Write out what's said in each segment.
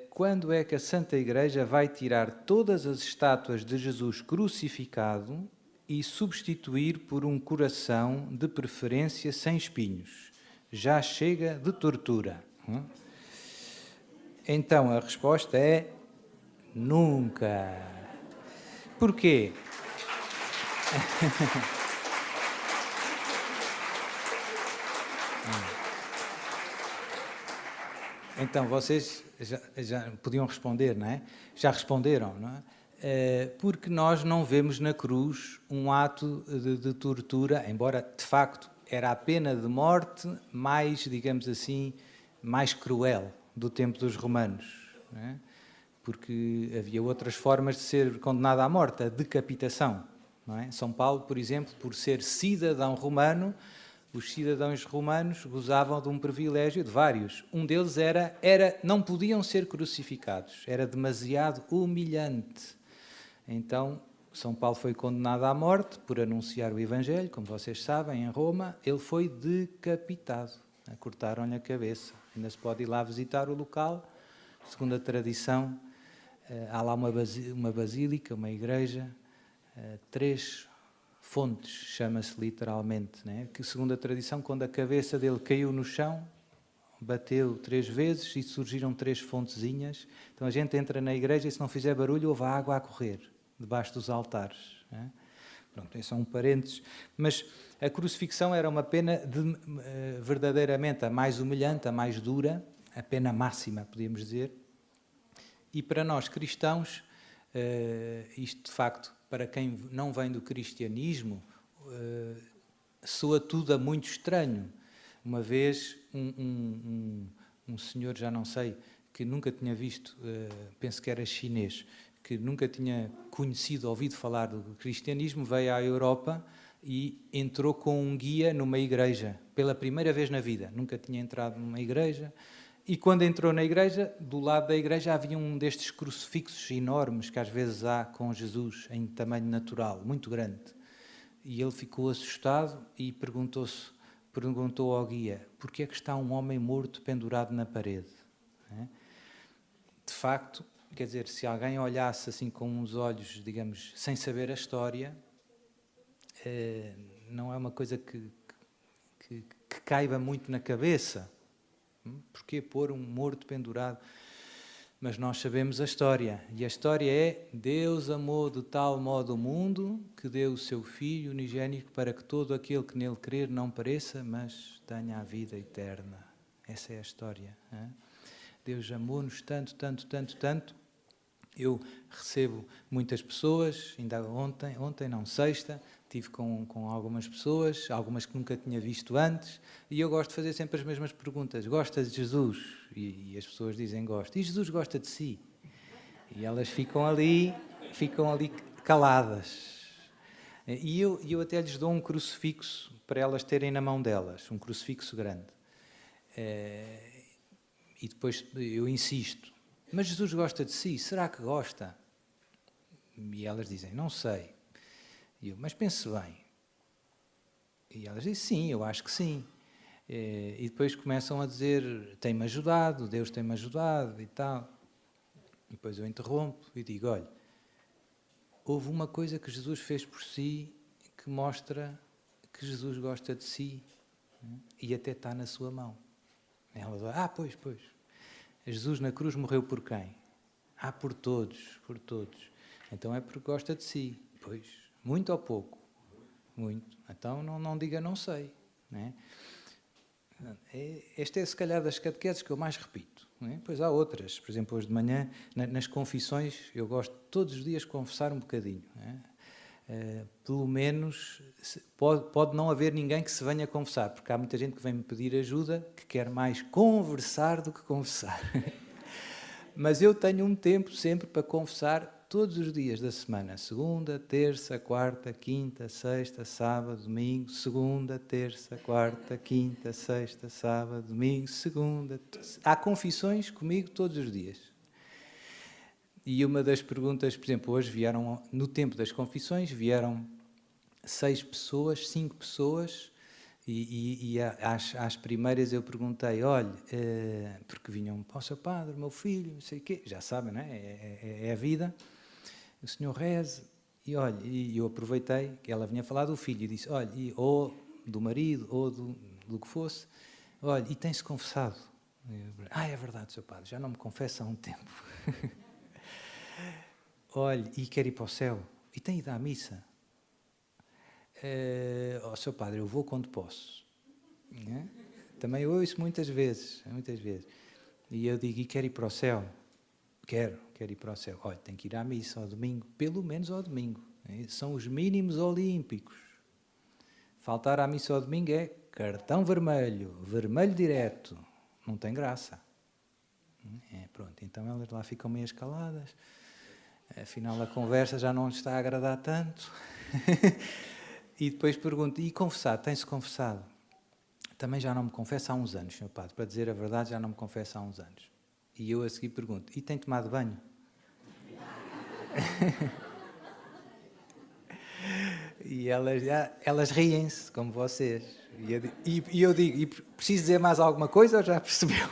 quando é que a Santa Igreja vai tirar todas as estátuas de Jesus crucificado e substituir por um coração, de preferência sem espinhos? Já chega de tortura. Então a resposta é nunca. Porquê? Então vocês já podiam responder, não é? Já responderam, não é? Porque nós não vemos na cruz um ato de tortura, embora de facto era a pena de morte mais, digamos assim, mais cruel do tempo dos romanos, não é? Porque havia outras formas de ser condenado à morte, a decapitação, não é? São Paulo, por exemplo, por ser cidadão romano, os cidadãos romanos gozavam de um privilégio, de vários. Um deles não podiam ser crucificados, era demasiado humilhante. Então, São Paulo foi condenado à morte por anunciar o Evangelho, como vocês sabem, em Roma. Ele foi decapitado, cortaram-lhe a cabeça. Ainda se pode ir lá visitar o local. Segundo a tradição, há lá uma basílica, uma igreja, 3 fontes, chama-se literalmente, né? Que segundo a tradição, quando a cabeça dele caiu no chão, bateu 3 vezes e surgiram 3 fontezinhas. Então a gente entra na igreja e se não fizer barulho, houve água a correr debaixo dos altares, né? Pronto, esse é um parênteses. Mas a crucifixão era uma pena verdadeiramente a mais humilhante, a mais dura, a pena máxima, podíamos dizer. E para nós cristãos, isto de facto, para quem não vem do cristianismo, soa tudo a muito estranho. Uma vez, um senhor, já não sei, que nunca tinha visto, penso que era chinês, que nunca tinha conhecido, ouvido falar do cristianismo, veio à Europa e entrou com um guia numa igreja, pela primeira vez na vida. Nunca tinha entrado numa igreja. E quando entrou na igreja, do lado da igreja havia um destes crucifixos enormes que às vezes há com Jesus em tamanho natural, muito grande. E ele ficou assustado e perguntou ao guia: porquê é que está um homem morto pendurado na parede? De facto, quer dizer, se alguém olhasse assim com uns olhos, digamos, sem saber a história, não é uma coisa que caiba muito na cabeça. Porquê pôr um morto pendurado? Mas nós sabemos a história. E a história é: Deus amou de tal modo o mundo que deu o seu Filho unigênito para que todo aquele que nele crer não pereça, mas tenha a vida eterna. Essa é a história. Deus amou-nos tanto, tanto, tanto, tanto. Eu recebo muitas pessoas, ainda ontem não, sexta, estive com algumas pessoas, algumas que nunca tinha visto antes, e eu gosto de fazer sempre as mesmas perguntas. Gosta de Jesus? E as pessoas dizem gosto. E Jesus gosta de si? E elas ficam ali caladas. E eu até lhes dou um crucifixo para elas terem na mão delas, um crucifixo grande. E depois eu insisto: mas Jesus gosta de si? Será que gosta? E elas dizem: não sei. E eu: mas pense bem. E elas dizem: sim, eu acho que sim. E depois começam a dizer: tem-me ajudado, Deus tem-me ajudado e tal. E depois eu interrompo e digo: olha, houve uma coisa que Jesus fez por si que mostra que Jesus gosta de si, e até está na sua mão. E elas: pois. Jesus na cruz morreu por quem? Por todos. Então é porque gosta de si. Pois, muito ou pouco? Muito. Então não diga não sei. Não é? Esta é se calhar das catequeses que eu mais repito. Não é? Pois há outras. Por exemplo, hoje de manhã, nas confissões, eu gosto todos os dias de confessar um bocadinho. Não é? Pelo menos pode não haver ninguém que se venha confessar, porque há muita gente que vem me pedir ajuda, que quer mais conversar do que confessar. Mas eu tenho um tempo sempre para confessar todos os dias da semana: segunda, terça, quarta, quinta, sexta, sábado, domingo, segunda, terça, quarta, quinta, sexta, sábado, domingo, segunda. Há confissões comigo todos os dias. E uma das perguntas, por exemplo, hoje vieram, no tempo das confissões, vieram 5 pessoas Às primeiras eu perguntei, olha, porque vinham, ó seu padre, meu filho, não sei o quê, já sabem, não é? É a vida, o senhor reze, e olha, e eu aproveitei que ela vinha falar do filho, e disse, olha, ou do marido, ou do que fosse, olha, e tem-se confessado? É verdade, seu padre, já não me confessa há um tempo. Olha, e quer ir para o céu, e tem ido à missa? Seu padre, eu vou quando posso. É? Também eu ouço muitas vezes. E eu digo, e quer ir para o céu? Quero ir para o céu. Olha, tem que ir à missa ao domingo, pelo menos ao domingo. São os mínimos olímpicos. Faltar à missa ao domingo é cartão vermelho, vermelho direto. Não tem graça. Pronto, então elas lá ficam meio escaladas. Afinal, a conversa já não está a agradar tanto. E depois pergunto, e confessado? Tem-se confessado? Também já não me confesso há uns anos, Sr. Padre. Para dizer a verdade, já não me confesso há uns anos. E eu a seguir pergunto, e tem tomado banho? E elas riem-se, como vocês. E eu digo, e preciso dizer mais alguma coisa ou já percebeu?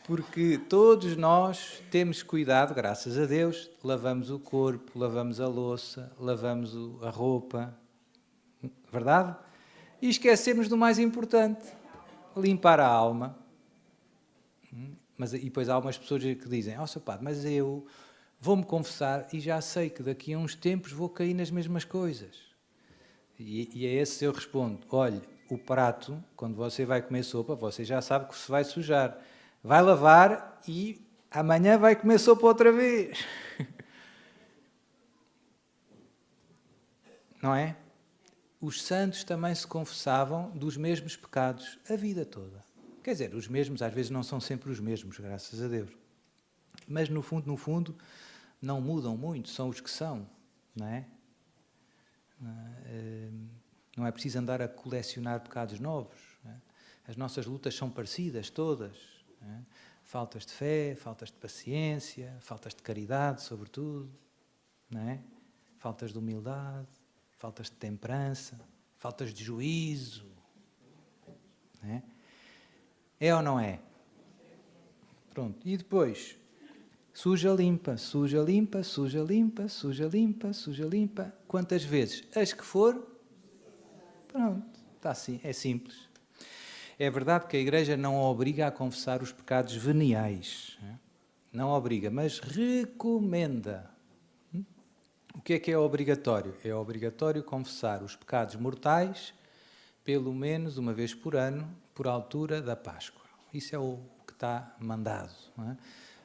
Porque todos nós temos cuidado, graças a Deus, lavamos o corpo, lavamos a louça, lavamos a roupa, verdade? E esquecemos do mais importante, limpar a alma. E depois há umas pessoas que dizem, Sr. Padre, mas eu vou-me confessar e já sei que daqui a uns tempos vou cair nas mesmas coisas. E a esse eu respondo, olha, o prato, quando você vai comer sopa, você já sabe que se vai sujar. Vai lavar e amanhã vai comer sopa outra vez. Não é? Os santos também se confessavam dos mesmos pecados a vida toda. Quer dizer, os mesmos, às vezes não são sempre os mesmos, graças a Deus. Mas no fundo, não mudam muito, são os que são, não é? Não é preciso andar a colecionar pecados novos. Não é? As nossas lutas são parecidas, todas. Não é? Faltas de fé, faltas de paciência, faltas de caridade, sobretudo. Não é? Faltas de humildade, faltas de temperança, faltas de juízo. Não é? É ou não é? Pronto. E depois, suja, limpa, suja, limpa, suja, limpa, suja, limpa, suja, limpa. Quantas vezes? As que for. Pronto. Está assim. É simples. É verdade que a Igreja não obriga a confessar os pecados veniais. Não obriga, mas recomenda. O que é obrigatório? É obrigatório confessar os pecados mortais pelo menos uma vez por ano, por altura da Páscoa. Isso é o que está mandado. Não é?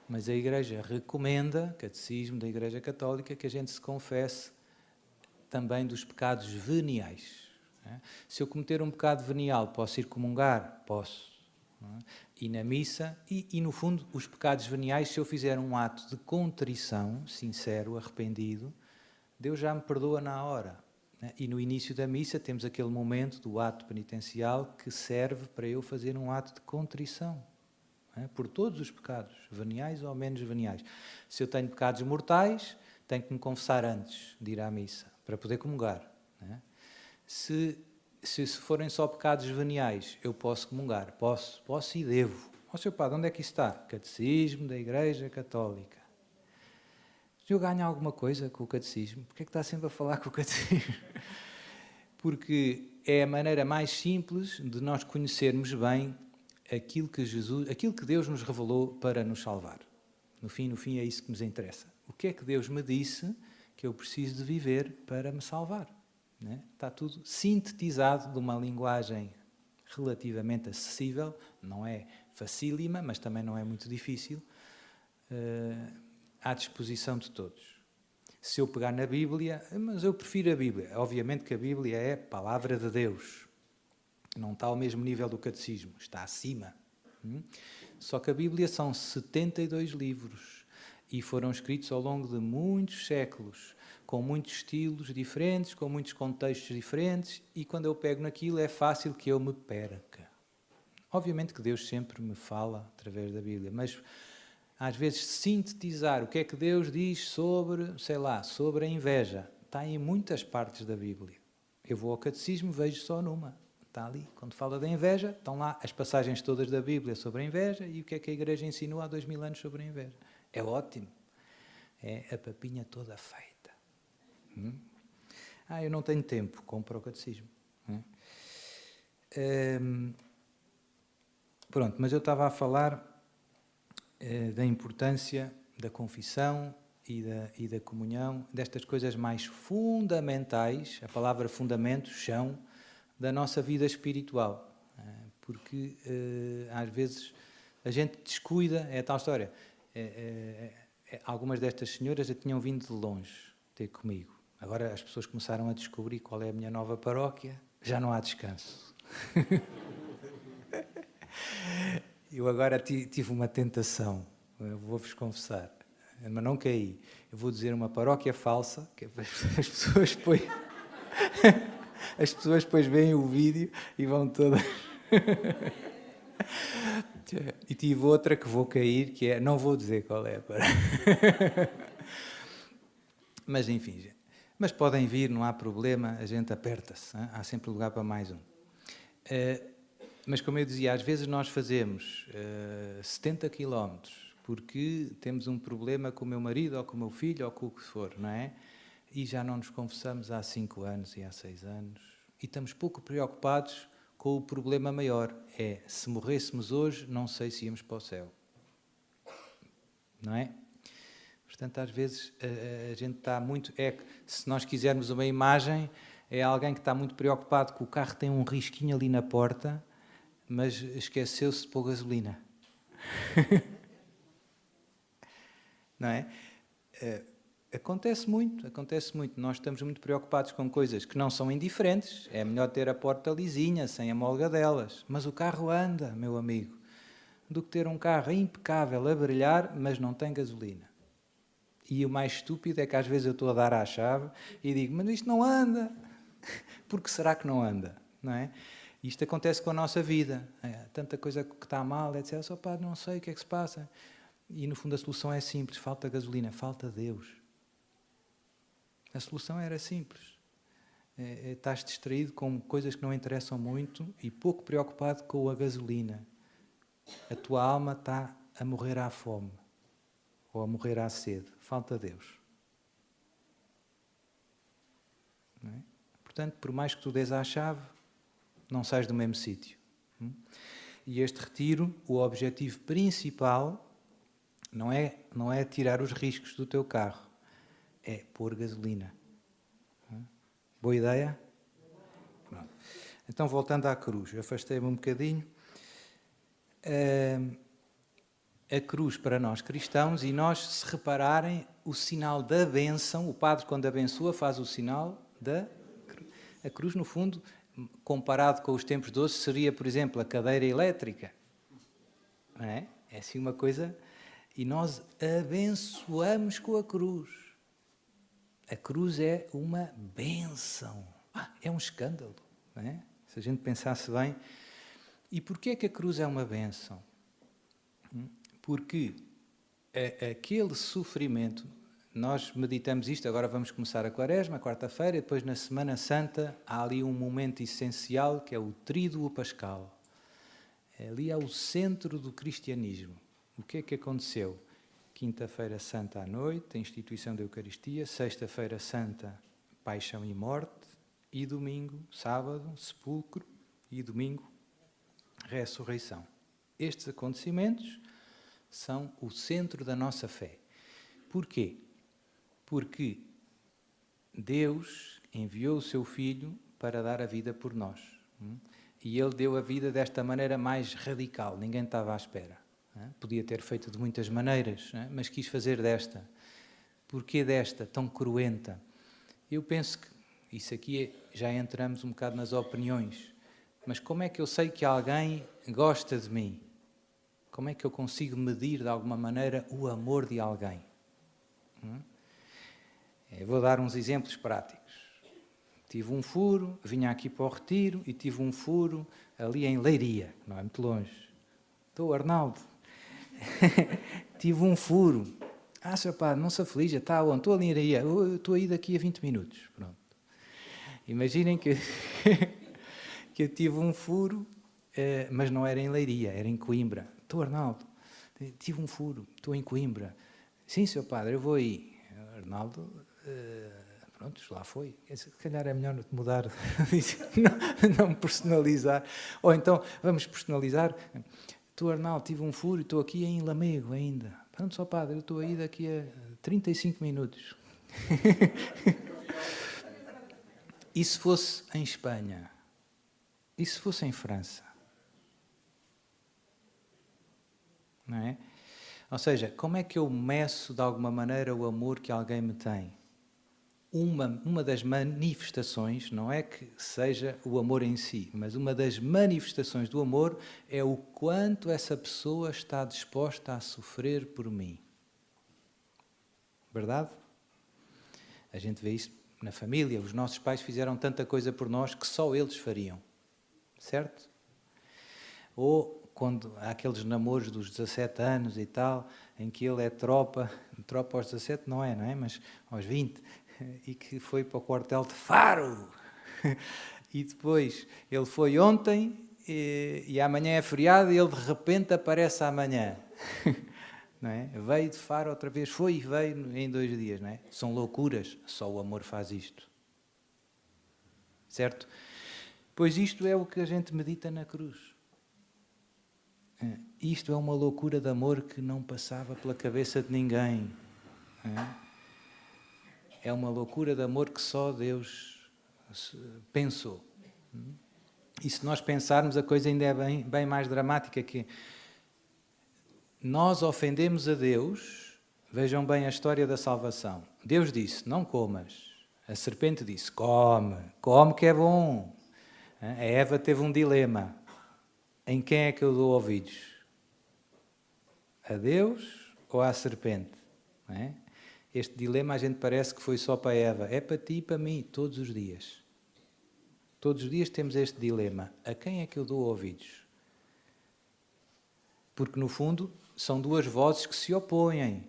Mas a Igreja recomenda, Catecismo da Igreja Católica, que a gente se confesse também dos pecados veniais. Não é? Se eu cometer um pecado venial, posso ir comungar? Posso. Não é? E na missa, e no fundo, os pecados veniais, se eu fizer um ato de contrição, sincero, arrependido, Deus já me perdoa na hora. E no início da missa temos aquele momento do ato penitencial que serve para eu fazer um ato de contrição. Por todos os pecados, veniais ou menos veniais. Se eu tenho pecados mortais, tenho que me confessar antes de ir à missa, para poder comungar. Se forem só pecados veniais, eu posso comungar. Posso e devo. Sr. Padre, onde é que isso está? Catecismo da Igreja Católica. Eu ganho alguma coisa com o catecismo? Porquê é que está sempre a falar com o catecismo? Porque é a maneira mais simples de nós conhecermos bem aquilo que Deus nos revelou para nos salvar. No fim é isso que nos interessa. O que é que Deus me disse que eu preciso de viver para me salvar? Né? Está tudo sintetizado de uma linguagem relativamente acessível, não é facílima, mas também não é muito difícil, à disposição de todos. Se eu pegar na Bíblia, mas eu prefiro a Bíblia. Obviamente que a Bíblia é a palavra de Deus. Não está ao mesmo nível do catecismo, está acima. Só que a Bíblia são 72 livros e foram escritos ao longo de muitos séculos, com muitos estilos diferentes, com muitos contextos diferentes, e quando eu pego naquilo é fácil que eu me perca. Obviamente que Deus sempre me fala através da Bíblia, mas às vezes sintetizar o que é que Deus diz sobre, sobre a inveja, está em muitas partes da Bíblia. Eu vou ao catecismo, vejo só numa. Está ali. Quando fala da inveja, estão lá as passagens todas da Bíblia sobre a inveja e o que é que a Igreja ensinou há 2000 anos sobre a inveja. É ótimo. É a papinha toda feita. Eu não tenho tempo, compro o catecismo. Pronto, mas eu estava a falar da importância da confissão e da comunhão, destas coisas mais fundamentais, a palavra fundamento, chão, da nossa vida espiritual. Porque às vezes a gente descuida, é a tal história. Algumas destas senhoras já tinham vindo de longe ter comigo. Agora as pessoas começaram a descobrir qual é a minha nova paróquia, já não há descanso. Eu agora tive uma tentação, vou-vos confessar, mas não caí. Eu vou dizer uma paróquia falsa, que as pessoas depois, as pessoas depois veem o vídeo e vão todas... E tive outra que vou cair, que é... Não vou dizer qual é. Mas enfim, gente. Mas podem vir, não há problema, a gente aperta-se. Há sempre lugar para mais um. Mas como eu dizia, às vezes nós fazemos 70 quilómetros porque temos um problema com o meu marido ou com o meu filho ou com o que for, não é? E já não nos confessamos há 5 anos e há 6 anos. E estamos pouco preocupados com o problema maior. É, se morrêssemos hoje, não sei se íamos para o céu. Não é? Portanto, às vezes a gente está muito... se nós quisermos uma imagem, é alguém que está muito preocupado que o carro tem um risquinho ali na porta, mas esqueceu-se de pôr gasolina. Não é? Acontece muito. Nós estamos muito preocupados com coisas que não são indiferentes. É melhor ter a porta lisinha, sem a molga delas. Mas o carro anda, meu amigo, do que ter um carro impecável a brilhar, mas não tem gasolina. E o mais estúpido é que às vezes eu estou a dar à chave e digo, mas isto não anda. Porque será que não anda? Não é? Isto acontece com a nossa vida. Tanta coisa que está mal, etc. Só pá, não sei o que é que se passa. E no fundo a solução é simples. Falta gasolina, falta Deus. A solução era simples. Estás distraído com coisas que não interessam muito e pouco preocupado com a gasolina. A tua alma está a morrer à fome. Ou a morrer à sede. Falta Deus. Não é? Portanto, por mais que tu dês à chave, não sais do mesmo sítio. E este retiro, o objetivo principal não é tirar os riscos do teu carro, é pôr gasolina. Boa ideia? Pronto. Então, voltando à cruz, afastei-me um bocadinho. A cruz para nós cristãos, e nós, se repararem, o sinal da bênção, o padre quando abençoa faz o sinal da cruz. A cruz, no fundo, comparado com os tempos de hoje, seria, por exemplo, a cadeira elétrica. Não é? É assim uma coisa... E nós abençoamos com a cruz. A cruz é uma bênção. É um escândalo. Não é? Se a gente pensasse bem. E porquê é que a cruz é uma bênção? Porque aquele sofrimento... Nós meditamos isto, agora vamos começar a Quaresma, quarta-feira, e depois na Semana Santa há ali um momento essencial que é o Tríduo Pascal. Ali é o centro do cristianismo. O que é que aconteceu? Quinta-feira Santa à noite, a instituição da Eucaristia, sexta-feira Santa, paixão e morte, e domingo, sábado, sepulcro, e domingo, ressurreição. Estes acontecimentos são o centro da nossa fé. Porquê? Porque Deus enviou o seu Filho para dar a vida por nós. E Ele deu a vida desta maneira mais radical, ninguém estava à espera. Podia ter feito de muitas maneiras, mas quis fazer desta. Porquê desta, tão cruenta? Eu penso que, isso aqui já entramos um bocado nas opiniões, mas como é que eu sei que alguém gosta de mim? Como é que eu consigo medir de alguma maneira o amor de alguém? Eu vou dar uns exemplos práticos. Tive um furo, vinha aqui para o retiro e tive um furo ali em Leiria, não é muito longe. Estou, Arnaldo. Tive um furo. Seu pá, não se aflija, está onde? Estou ali em Leiria, estou aí daqui a 20 minutos. Pronto. Imaginem que, que eu tive um furo, mas não era em Leiria, era em Coimbra. Estou, Arnaldo, tive um furo, estou em Coimbra. Sim, Sr. Padre, eu vou aí. Arnaldo, pronto, lá foi. Se calhar é melhor mudar, não personalizar. Ou então, vamos personalizar. Estou, Arnaldo, tive um furo e estou aqui em Lamego ainda. Pronto, Sr. Padre, eu estou aí daqui a 35 minutos. E se fosse em Espanha? E se fosse em França? Não é? Ou seja, como é que eu meço de alguma maneira o amor que alguém me tem? Uma das manifestações, não é que seja o amor em si, mas uma das manifestações do amor é o quanto essa pessoa está disposta a sofrer por mim. Verdade? A gente vê isso na família. Os nossos pais fizeram tanta coisa por nós que só eles fariam. Certo? Ou quando há aqueles namoros dos 17 anos e tal, em que ele é tropa aos 17 não é? Mas aos 20, e que foi para o quartel de Faro. E depois ele foi ontem e amanhã é feriado e ele de repente aparece amanhã. Não é? Veio de Faro outra vez, foi e veio em 2 dias. Não é? São loucuras, só o amor faz isto. Certo? Pois isto é o que a gente medita na cruz. Isto é uma loucura de amor que não passava pela cabeça de ninguém. É uma loucura de amor que só Deus pensou. E se nós pensarmos, a coisa ainda é bem mais dramática, que nós ofendemos a Deus. Vejam bem a história da salvação. Deus disse, não comas. A serpente disse, come que é bom. A Eva teve um dilema. Em quem é que eu dou ouvidos? A Deus ou à serpente? Não é? Este dilema a gente parece que foi só para a Eva. É para ti e para mim, todos os dias. Todos os dias temos este dilema. A quem é que eu dou ouvidos? Porque, no fundo, são duas vozes que se opõem.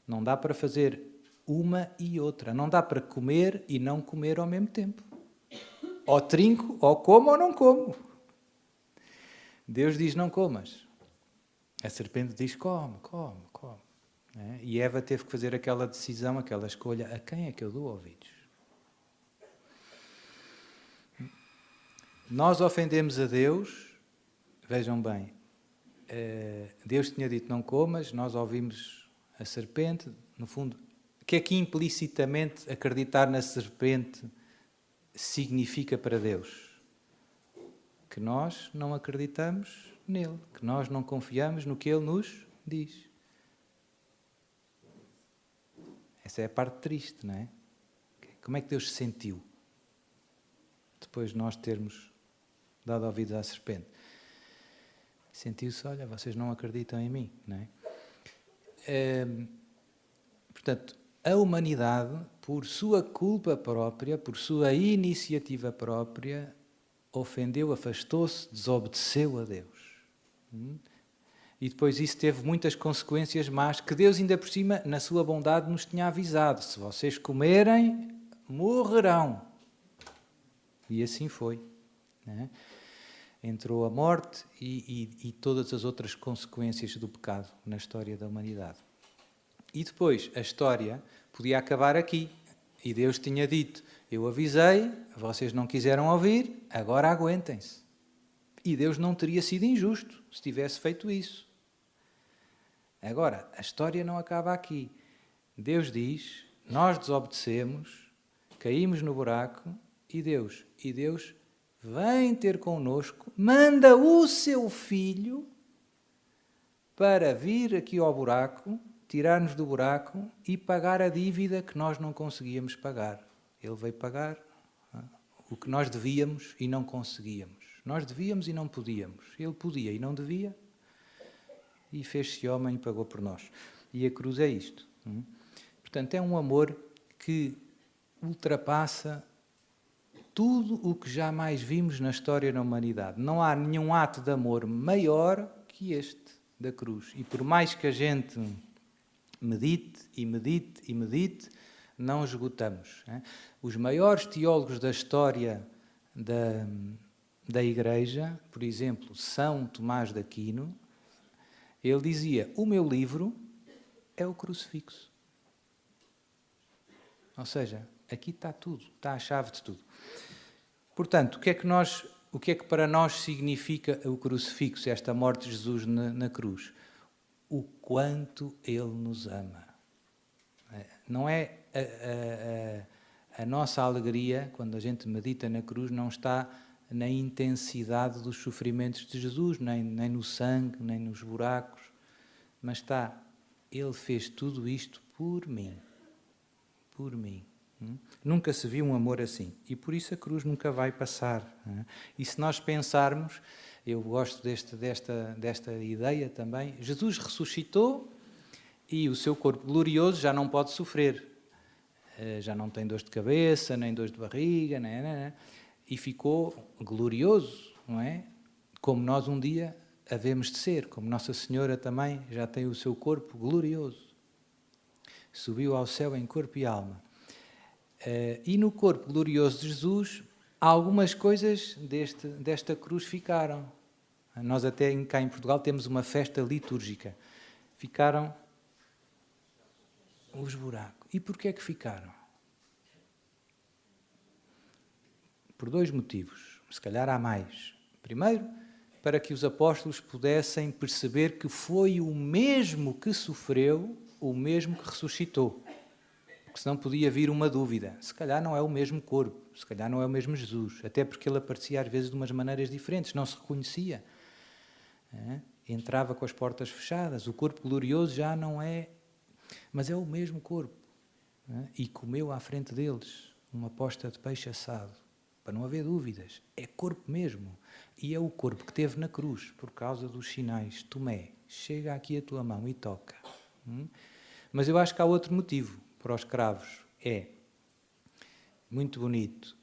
Não dá para fazer uma e outra. Não dá para comer e não comer ao mesmo tempo. Ou trinco, ou como ou não como. Deus diz, não comas. A serpente diz, come. É? E Eva teve que fazer aquela decisão, aquela escolha. A quem é que eu dou ouvidos? Nós ofendemos a Deus. Vejam bem. Deus tinha dito, não comas. Nós ouvimos a serpente. No fundo, o que é que implicitamente acreditar na serpente significa para Deus? Que nós não acreditamos nele, que nós não confiamos no que ele nos diz. Essa é a parte triste, não é? Como é que Deus se sentiu depois de nós termos dado ouvidos à serpente? Sentiu-se, olha, vocês não acreditam em mim, não é? Portanto, a humanidade, por sua culpa própria, por sua iniciativa própria, ofendeu, afastou-se, desobedeceu a Deus. E depois isso teve muitas consequências más, que Deus ainda por cima, na sua bondade, nos tinha avisado. Se vocês comerem, morrerão. E assim foi. Né? Entrou a morte e todas as outras consequências do pecado na história da humanidade. E depois, a história podia acabar aqui. E Deus tinha dito, eu avisei, vocês não quiseram ouvir, agora aguentem-se. E Deus não teria sido injusto se tivesse feito isso. Agora, a história não acaba aqui. Deus diz, nós desobedecemos, caímos no buraco, e Deus vem ter connosco, manda o seu filho para vir aqui ao buraco, tirar-nos do buraco e pagar a dívida que nós não conseguíamos pagar. Ele veio pagar o que nós devíamos e não conseguíamos. Nós devíamos e não podíamos. Ele podia e não devia. E fez-se homem e pagou por nós. E a cruz é isto. Portanto, é um amor que ultrapassa tudo o que jamais vimos na história da humanidade. Não há nenhum ato de amor maior que este, da cruz. E por mais que a gente medite, não esgotamos. Os maiores teólogos da história da Igreja, por exemplo, São Tomás de Aquino, ele dizia: o meu livro é o crucifixo. Ou seja, aqui está tudo, está a chave de tudo. Portanto, o que é que para nós significa o crucifixo, esta morte de Jesus na cruz? O quanto Ele nos ama. Não é a nossa alegria, quando a gente medita na cruz, não está na intensidade dos sofrimentos de Jesus, nem no sangue, nem nos buracos, mas está, Ele fez tudo isto por mim. Por mim. Nunca se viu um amor assim. E por isso a cruz nunca vai passar. E se nós pensarmos, eu gosto desta ideia também, Jesus ressuscitou e o seu corpo glorioso já não pode sofrer. Já não tem dores de cabeça, nem dores de barriga, e ficou glorioso, não é? Como nós um dia havemos de ser, como Nossa Senhora também já tem o seu corpo glorioso. Subiu ao céu em corpo e alma. E no corpo glorioso de Jesus, algumas coisas desta cruz ficaram. Nós até cá em Portugal temos uma festa litúrgica. Ficaram os buracos. E porquê é que ficaram? Por dois motivos. Se calhar há mais. Primeiro, para que os apóstolos pudessem perceber que foi o mesmo que sofreu, o mesmo que ressuscitou. Porque senão podia vir uma dúvida. Se calhar não é o mesmo corpo, se calhar não é o mesmo Jesus. Até porque ele aparecia às vezes de umas maneiras diferentes, não se reconhecia. Entrava com as portas fechadas. O corpo glorioso já não é... Mas é o mesmo corpo. E comeu à frente deles uma posta de peixe assado. Para não haver dúvidas. É corpo mesmo. E é o corpo que teve na cruz, por causa dos sinais. Tomé, chega aqui a tua mão e toca. Mas eu acho que há outro motivo para os cravos. É muito bonito.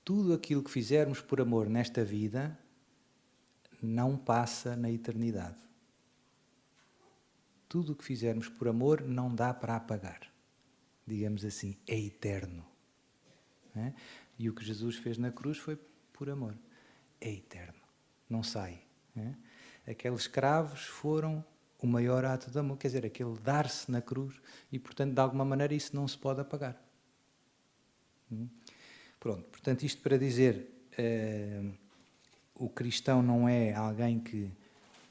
Tudo aquilo que fizermos por amor nesta vida não passa na eternidade. Tudo o que fizermos por amor não dá para apagar. Digamos assim, é eterno. E o que Jesus fez na cruz foi por amor. É eterno. Não sai. Aqueles cravos foram o maior ato de amor, quer dizer, aquele dar-se na cruz, e, portanto, de alguma maneira isso não se pode apagar. Pronto, portanto, isto para dizer, o cristão não é alguém que,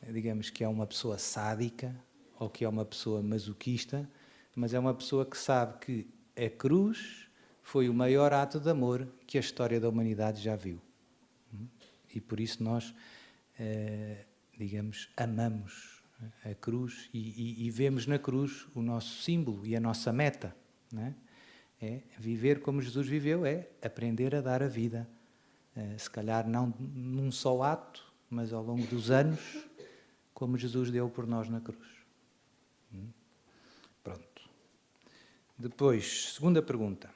digamos, que é uma pessoa sádica, ou que é uma pessoa masoquista, mas é uma pessoa que sabe que a cruz foi o maior ato de amor que a história da humanidade já viu. E por isso nós, digamos, amamos a cruz e vemos na cruz o nosso símbolo e a nossa meta. É viver como Jesus viveu, é aprender a dar a vida. Se calhar não num só ato, mas ao longo dos anos, como Jesus deu por nós na cruz. Pronto. Depois, segunda pergunta.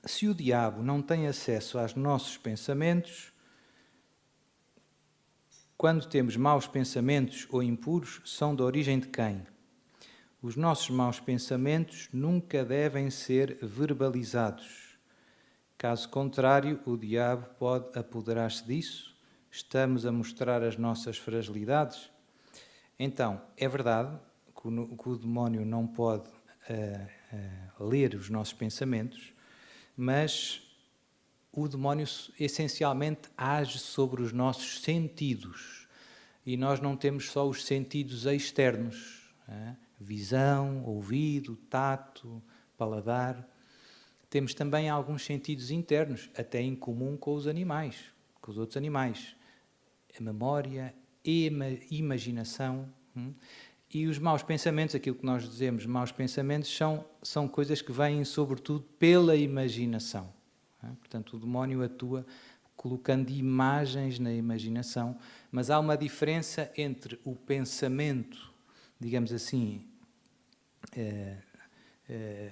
Se o diabo não tem acesso aos nossos pensamentos, quando temos maus pensamentos ou impuros, são de origem de quem? Os nossos maus pensamentos nunca devem ser verbalizados. Caso contrário, o diabo pode apoderar-se disso. Estamos a mostrar as nossas fragilidades. Então, é verdade que o demónio não pode ler os nossos pensamentos, mas o demónio essencialmente age sobre os nossos sentidos. E nós não temos só os sentidos externos, visão, ouvido, tato, paladar. Temos também alguns sentidos internos, até em comum com os animais, com os outros animais. A memória, imaginação. E os maus pensamentos, aquilo que nós dizemos, maus pensamentos, são coisas que vêm sobretudo pela imaginação. Portanto, o demónio atua colocando imagens na imaginação, mas há uma diferença entre o pensamento, digamos assim,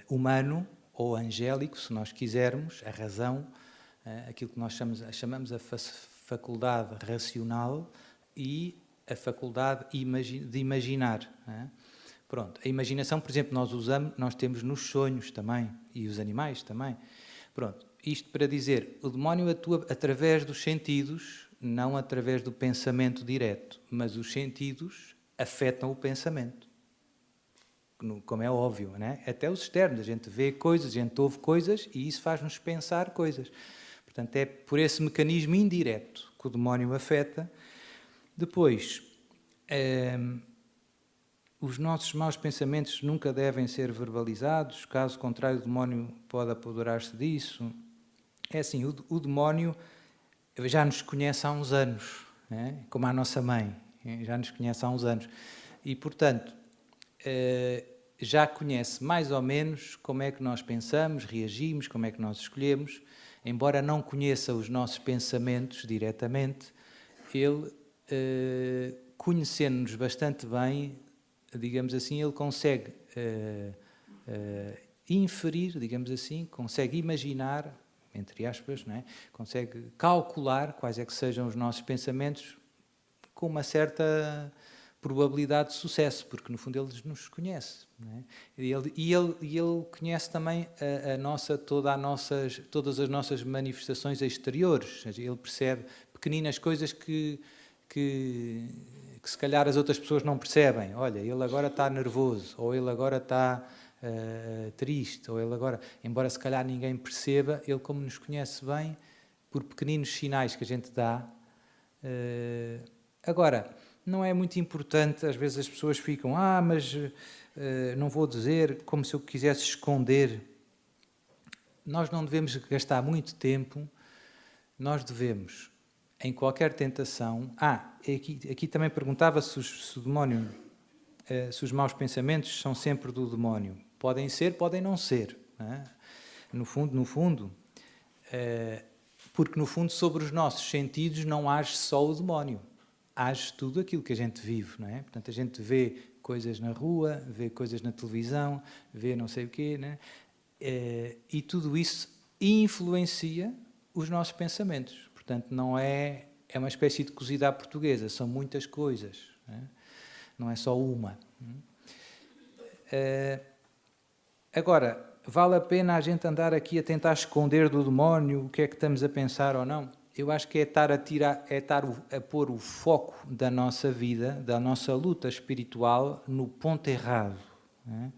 humano ou angélico, se nós quisermos, a razão, aquilo que nós chamamos a faculdade racional, e a faculdade de imaginar. Pronto, a imaginação, por exemplo, nós temos nos sonhos também, e os animais também. Pronto, isto para dizer, o demónio atua através dos sentidos, não através do pensamento direto, mas os sentidos afetam o pensamento, como é óbvio, né? Até os externos, a gente vê coisas, a gente ouve coisas e isso faz-nos pensar coisas. Portanto, é por esse mecanismo indireto que o demónio afeta. Depois, os nossos maus pensamentos nunca devem ser verbalizados, caso contrário o demónio pode apoderar-se disso. É assim, o demónio já nos conhece há uns anos, né? Como a nossa mãe, já nos conhece há uns anos. E, portanto, já conhece mais ou menos como é que nós pensamos, reagimos, como é que nós escolhemos. Embora não conheça os nossos pensamentos diretamente, ele, conhecendo-nos bastante bem, digamos assim, ele consegue inferir, digamos assim, consegue imaginar, entre aspas, não é? Consegue calcular quais é que sejam os nossos pensamentos com uma certa probabilidade de sucesso, porque no fundo ele nos conhece, não é? E ele conhece também todas as nossas manifestações exteriores, ou seja, ele percebe pequeninas coisas que se calhar as outras pessoas não percebem. Olha, ele agora está nervoso, ou ele agora está triste, ou ele agora, embora se calhar ninguém perceba, ele como nos conhece bem, por pequeninos sinais que a gente dá. Agora, não é muito importante, às vezes as pessoas ficam, mas não vou dizer, como se eu quisesse esconder. Nós não devemos gastar muito tempo, nós devemos, em qualquer tentação... aqui também perguntava se o demónio, se os maus pensamentos são sempre do demónio. Podem ser, podem não ser. Não é? No fundo, porque no fundo sobre os nossos sentidos não age só o demónio. Age tudo aquilo que a gente vive, não é? Portanto, a gente vê coisas na rua, vê coisas na televisão, vê não sei o quê, né? E tudo isso influencia os nossos pensamentos. Portanto, não é uma espécie de cozida à portuguesa, são muitas coisas, não é só uma. Agora, vale a pena a gente andar aqui a tentar esconder do demónio o que é que estamos a pensar ou não? Eu acho que é estar a pôr o foco da nossa vida, da nossa luta espiritual, no ponto errado. Não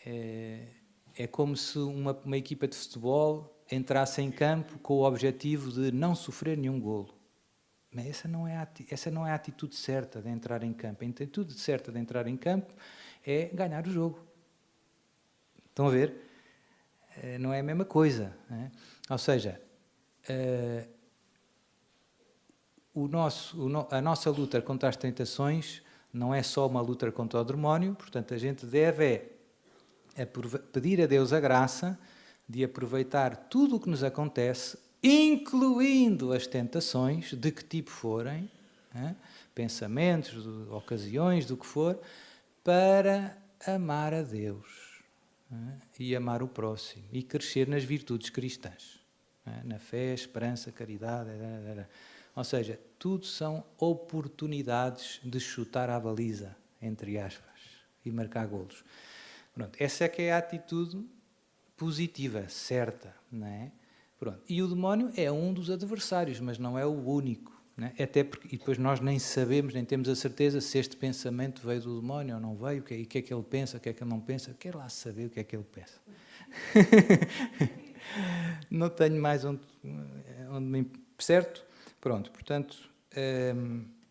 é? É como se uma equipa de futebol entrasse em campo com o objetivo de não sofrer nenhum golo. Mas essa não é a atitude certa de entrar em campo. A atitude certa de entrar em campo é ganhar o jogo. Estão a ver? Não é a mesma coisa. Não é? Ou seja, a nossa luta contra as tentações não é só uma luta contra o demónio, portanto a gente deve pedir a Deus a graça de aproveitar tudo o que nos acontece, incluindo as tentações, de que tipo forem, pensamentos, ocasiões, do que for, para amar a Deus e amar o próximo e crescer nas virtudes cristãs, na fé, esperança, caridade, ou seja, tudo são oportunidades de chutar à baliza, entre aspas, e marcar golos. Pronto, essa é que é a atitude positiva, certa, não é? Pronto. E o demónio é um dos adversários, mas não é o único. Não é? Até porque, e depois nós nem sabemos, nem temos a certeza se este pensamento veio do demónio ou não veio, e o que é que ele pensa, o que é que ele não pensa. Quero lá saber o que é que ele pensa. Não tenho mais onde me... Certo? Pronto, portanto...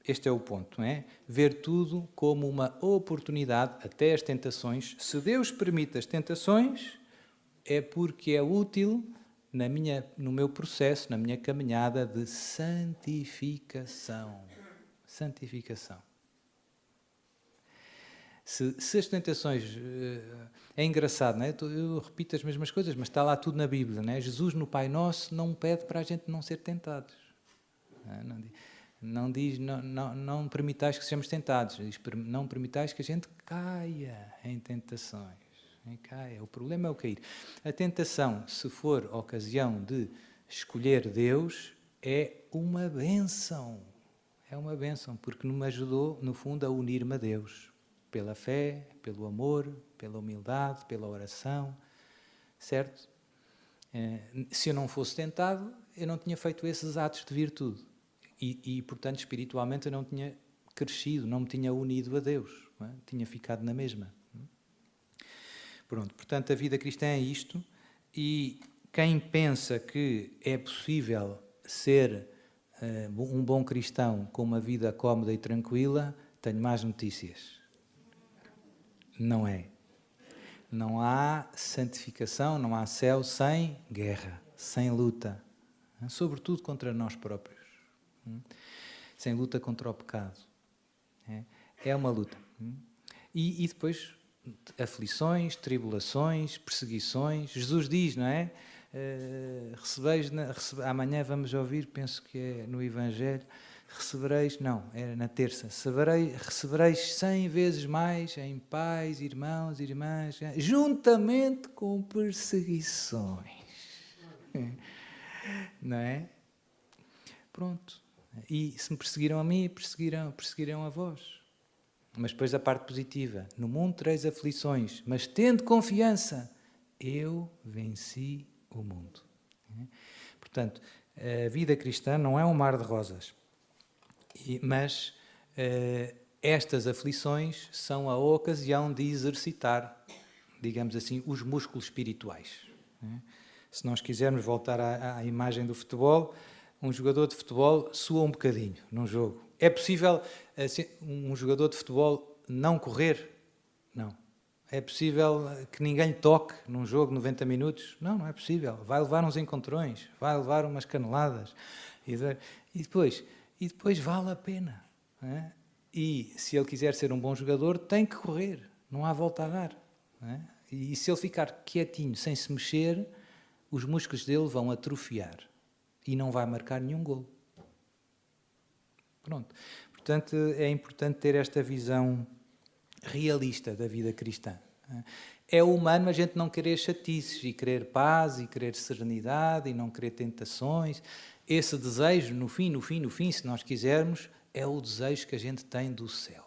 este é o ponto, não é? Ver tudo como uma oportunidade, até as tentações. Se Deus permite as tentações, é porque é útil no meu processo, na minha caminhada de santificação. Santificação. Se as tentações... É engraçado, não é? Eu repito as mesmas coisas, mas está lá tudo na Bíblia, não é? Jesus, no Pai Nosso, não pede para a gente não ser tentados. Não diz, não permitais que sejamos tentados, diz, não permitais que a gente caia em tentações. O problema é o cair. A tentação, se for ocasião de escolher Deus, é uma bênção. É uma bênção, porque me ajudou, no fundo, a unir-me a Deus. pela fé, pelo amor, pela humildade, pela oração, certo? Se eu não fosse tentado, eu não tinha feito esses atos de virtude. Portanto, espiritualmente eu não tinha crescido, não me tinha unido a Deus, não é? Tinha ficado na mesma. Pronto, portanto, a vida cristã é isto, e quem pensa que é possível ser um bom cristão com uma vida cómoda e tranquila, tenho más notícias. Não é. Não há santificação, não há céu sem guerra, sem luta, sobretudo contra nós próprios, sem luta contra o pecado. É uma luta. E depois aflições, tribulações, perseguições. Jesus diz, não é? Amanhã vamos ouvir, penso que é no Evangelho, recebereis, não, é na terça, recebereis 100 vezes mais em paz, irmãos, irmãs, juntamente com perseguições. Não é? Pronto. E se me perseguiram a mim, perseguirão a vós. Mas depois a parte positiva. No mundo tereis aflições, mas tende confiança. Eu venci o mundo. Portanto, a vida cristã não é um mar de rosas. Mas estas aflições são a ocasião de exercitar, digamos assim, os músculos espirituais. Se nós quisermos voltar à imagem do futebol, um jogador de futebol sua um bocadinho num jogo. É possível um jogador de futebol não correr? Não. É possível que ninguém lhe toque num jogo de 90 minutos? Não, não é possível. Vai levar uns encontrões, vai levar umas caneladas. E depois vale a pena. Não é? E se ele quiser ser um bom jogador, tem que correr. Não há volta a dar. Não é? E se ele ficar quietinho, sem se mexer, os músculos dele vão atrofiar. E não vai marcar nenhum golo. Pronto. Portanto, é importante ter esta visão realista da vida cristã. É humano a gente não querer chatices e querer paz e querer serenidade e não querer tentações. Esse desejo, no fim, se nós quisermos, é o desejo que a gente tem do céu.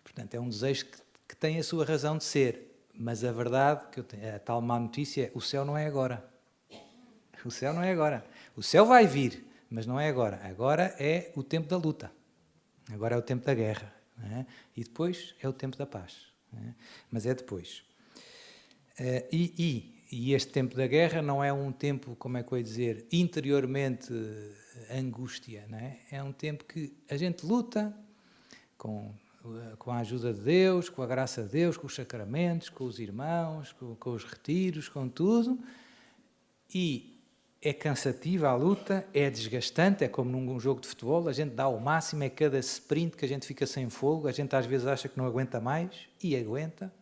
Portanto, é um desejo que tem a sua razão de ser. Mas a verdade, a tal má notícia é: o céu não é agora. O céu não é agora. O céu vai vir, mas não é agora. Agora é o tempo da luta. Agora é o tempo da guerra. Não é? E depois é o tempo da paz. Não é? Mas é depois. E este tempo da guerra não é um tempo, como é que eu ia dizer, interiormente angústia. Não é? É um tempo que a gente luta com a ajuda de Deus, com a graça de Deus, com os sacramentos, com os irmãos, com os retiros, com tudo. E é cansativa a luta, é desgastante, é como num jogo de futebol, a gente dá o máximo, é cada sprint que a gente fica sem fogo, a gente às vezes acha que não aguenta mais, e aguenta.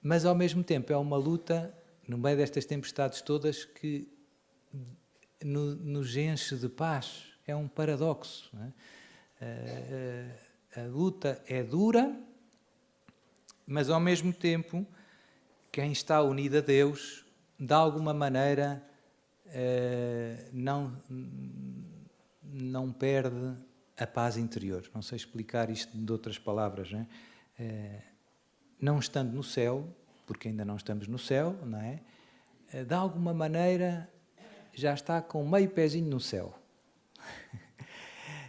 Mas ao mesmo tempo é uma luta, no meio destas tempestades todas, que nos enche de paz. É um paradoxo. Não é? A luta é dura, mas ao mesmo tempo, quem está unido a Deus, de alguma maneira, não perde a paz interior. Não sei explicar isto de outras palavras. Não é? Não estando no céu, porque ainda não estamos no céu, não é? De alguma maneira já está com meio pezinho no céu.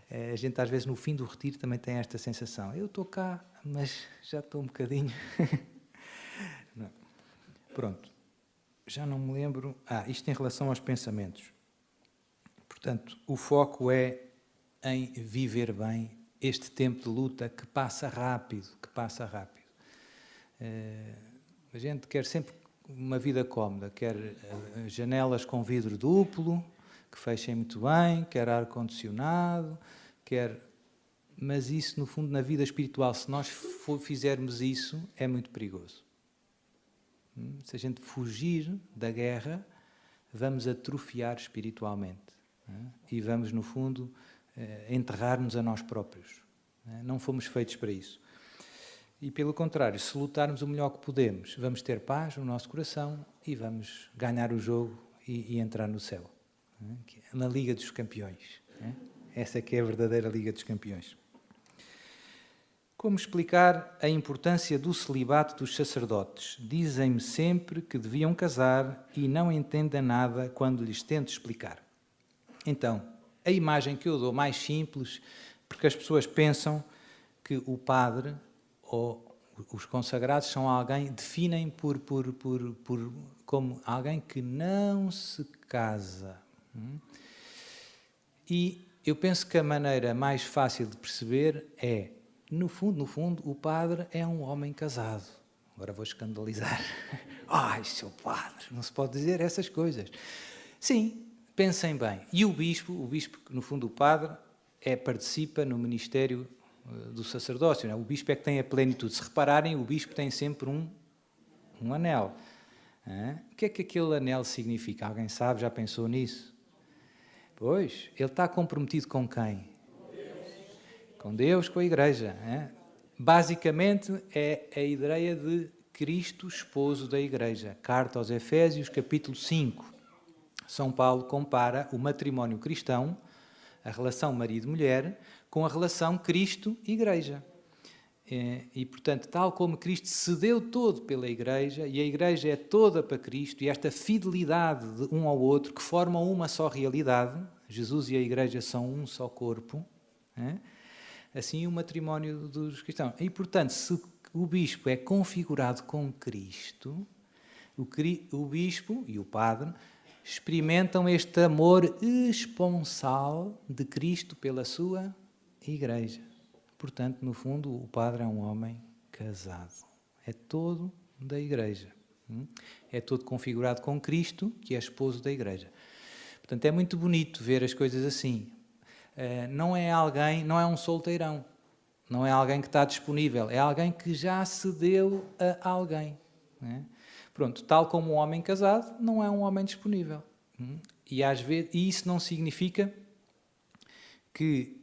A gente às vezes no fim do retiro também tem esta sensação. Eu estou cá, mas já estou um bocadinho... Não. Pronto. Já não me lembro... isto em relação aos pensamentos. Portanto, o foco é em viver bem este tempo de luta que passa rápido, A gente quer sempre uma vida cómoda, quer janelas com vidro duplo, que fechem muito bem, quer ar-condicionado, mas isso, no fundo, na vida espiritual, se nós fizermos isso, é muito perigoso. Se a gente fugir da guerra, vamos atrofiar espiritualmente. E vamos, no fundo, enterrar-nos a nós próprios. Não fomos feitos para isso. E, pelo contrário, se lutarmos o melhor que podemos, vamos ter paz no nosso coração e vamos ganhar o jogo e entrar no céu. Na Liga dos Campeões. Essa que é a verdadeira Liga dos Campeões. Como explicar a importância do celibato dos sacerdotes? Dizem-me sempre que deviam casar e não entendem nada quando lhes tento explicar. Então, a imagem que eu dou mais simples, porque as pessoas pensam que o padre ou os consagrados são alguém, definem como alguém que não se casa. E eu penso que a maneira mais fácil de perceber é, no fundo, o padre é um homem casado. Agora vou escandalizar. Ai, seu padre, não se pode dizer essas coisas. Sim, pensem bem. E o bispo, no fundo, o padre, participa no ministério do sacerdócio. Não é? O bispo é que tem a plenitude. Se repararem, o bispo tem sempre um anel. O que é que aquele anel significa? Alguém sabe? Já pensou nisso? Pois, ele está comprometido com quem? Com Deus, com a Igreja. Basicamente, é a ideia de Cristo, esposo da Igreja. Carta aos Efésios, capítulo 5. São Paulo compara o matrimónio cristão, a relação marido-mulher, com a relação Cristo-Igreja. E, portanto, tal como Cristo se deu todo pela Igreja, e a Igreja é toda para Cristo, e esta fidelidade de um ao outro, que formam uma só realidade, Jesus e a Igreja são um só corpo, assim o matrimónio dos cristãos. E, portanto, se o bispo é configurado com Cristo, o bispo e o padre experimentam este amor esponsal de Cristo pela sua Igreja. Portanto, no fundo, o padre é um homem casado. É todo da Igreja. É todo configurado com Cristo, que é esposo da Igreja. Portanto, é muito bonito ver as coisas assim. Não é um solteirão. Não é alguém que está disponível. É alguém que já se deu a alguém. Pronto, tal como um homem casado, não é um homem disponível. E às vezes, isso não significa que...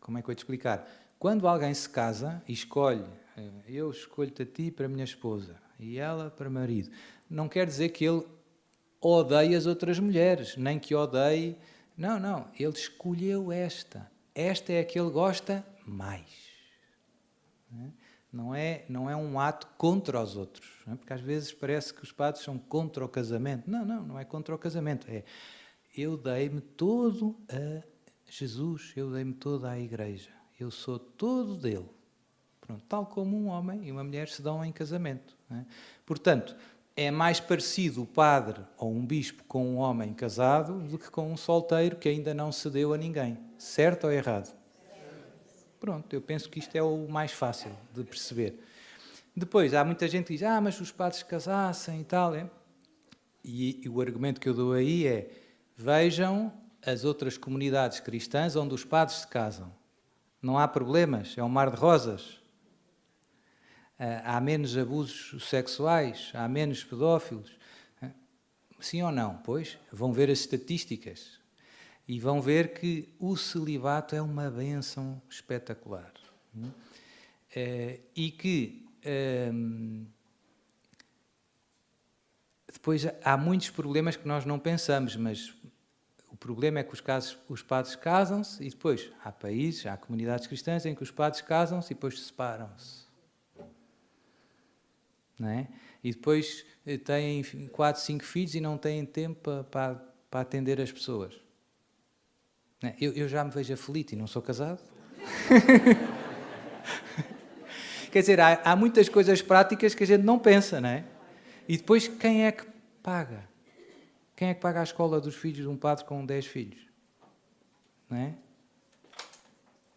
como é que eu vou te explicar? Quando alguém se casa e escolhe, eu escolho-te a ti para a minha esposa e ela para o marido, não quer dizer que ele odeie as outras mulheres, nem que odeie... Não, ele escolheu esta. Esta é a que ele gosta mais. Não é um ato contra os outros, porque às vezes parece que os padres são contra o casamento. Não é contra o casamento. Eu dei-me todo a Jesus, eu dei-me todo à Igreja. Eu sou todo dele. Pronto, tal como um homem e uma mulher se dão em casamento. Portanto, é mais parecido o padre ou um bispo com um homem casado do que com um solteiro que ainda não se deu a ninguém. Certo ou errado? Pronto, eu penso que isto é o mais fácil de perceber. Depois, há muita gente que diz, mas se os padres casassem e tal. E o argumento que eu dou aí é, vejam as outras comunidades cristãs onde os padres se casam. Não há problemas, é um mar de rosas. Há menos abusos sexuais, há menos pedófilos. Sim ou não? Pois, vão ver as estatísticas e vão ver que o celibato é uma bênção espetacular. E que depois há muitos problemas que nós não pensamos, mas o problema é que os padres casam-se e depois há países, há comunidades cristãs em que os padres casam-se e depois separam-se. Não é? E depois têm 4, 5 filhos e não têm tempo para atender as pessoas. Não é? Eu já me vejo aflito e não sou casado. Quer dizer, há muitas coisas práticas que a gente não pensa, não é? E depois, quem é que paga? Quem é que paga a escola dos filhos de um padre com 10 filhos? Não é?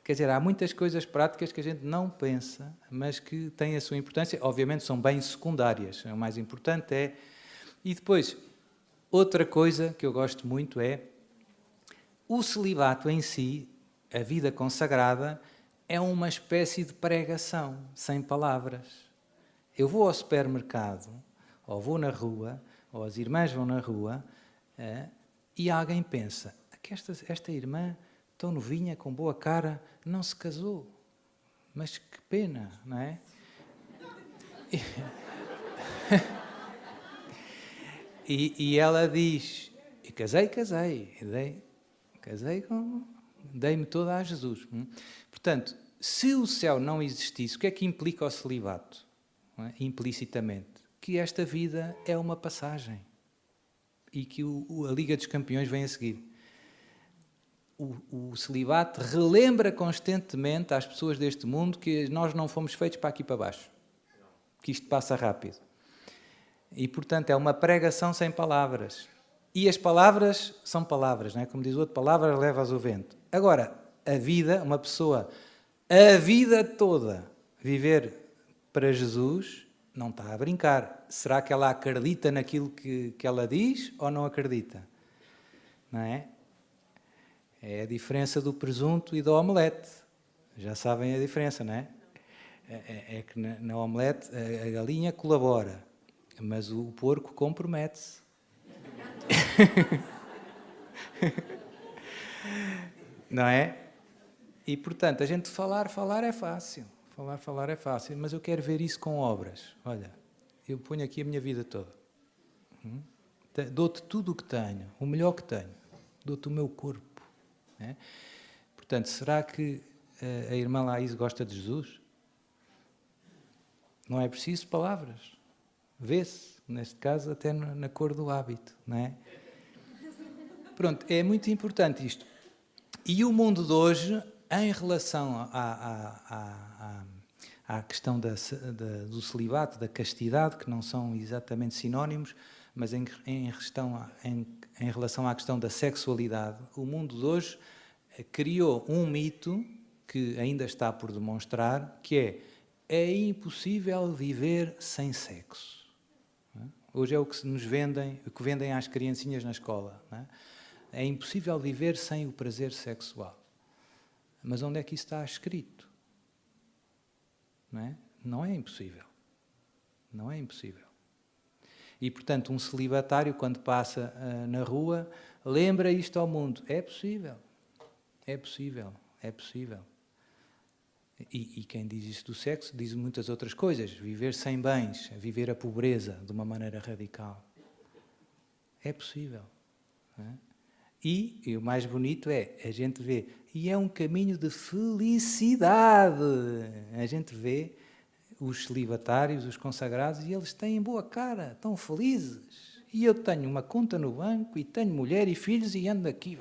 Quer dizer, há muitas coisas práticas que a gente não pensa, mas que têm a sua importância. Obviamente são bem secundárias. O mais importante é... E depois, outra coisa que eu gosto muito é o celibato em si, a vida consagrada, é uma espécie de pregação, sem palavras. Eu vou ao supermercado, ou vou na rua, ou as irmãs vão na rua, e alguém pensa, que esta irmã, tão novinha, com boa cara, não se casou. Mas que pena, não é? E ela diz, casei, dei-me toda a Jesus. Portanto, se o céu não existisse, o que é que implica o celibato? Não é? Implicitamente. Que esta vida é uma passagem. E que a Liga dos Campeões vem a seguir. O celibato relembra constantemente às pessoas deste mundo que nós não fomos feitos para aqui para baixo. Que isto passa rápido. E, portanto, é uma pregação sem palavras. E as palavras são palavras, não é? Como diz o outro, palavras levas ao vento. Agora, a vida, uma pessoa, a vida toda, viver para Jesus, não está a brincar. Será que ela acredita naquilo que ela diz ou não acredita? Não é? É a diferença do presunto e do omelete. Já sabem a diferença, não é? É que na omelete a galinha colabora, mas o porco compromete-se. Não é? E, portanto, a gente falar é fácil. Falar é fácil, mas eu quero ver isso com obras. Olha, eu ponho aqui a minha vida toda. Dou-te tudo o que tenho, o melhor que tenho. Dou-te o meu corpo. É? Portanto, será que a irmã Laís gosta de Jesus? Não é preciso palavras. Vê-se, neste caso, até na cor do hábito. Não é? Pronto, é muito importante isto. E o mundo de hoje, em relação à questão do celibato, da castidade, que não são exatamente sinónimos, mas em relação à questão da sexualidade, o mundo de hoje criou um mito que ainda está por demonstrar, que é impossível viver sem sexo. Hoje é o que nos vendem, o que vendem às criancinhas na escola. Não é? É impossível viver sem o prazer sexual. Mas onde é que isso está escrito? Não é? Não é impossível. Não é impossível. E, portanto, um celibatário, quando passa na rua, lembra isto ao mundo. É possível. É possível. É possível. E quem diz isso do sexo, diz muitas outras coisas. Viver sem bens, viver a pobreza de uma maneira radical. É possível. Não é? E o mais bonito é, a gente vê, e é um caminho de felicidade. A gente vê os celibatários, os consagrados, e eles têm boa cara, estão felizes. E eu tenho uma conta no banco, e tenho mulher e filhos, e ando aqui.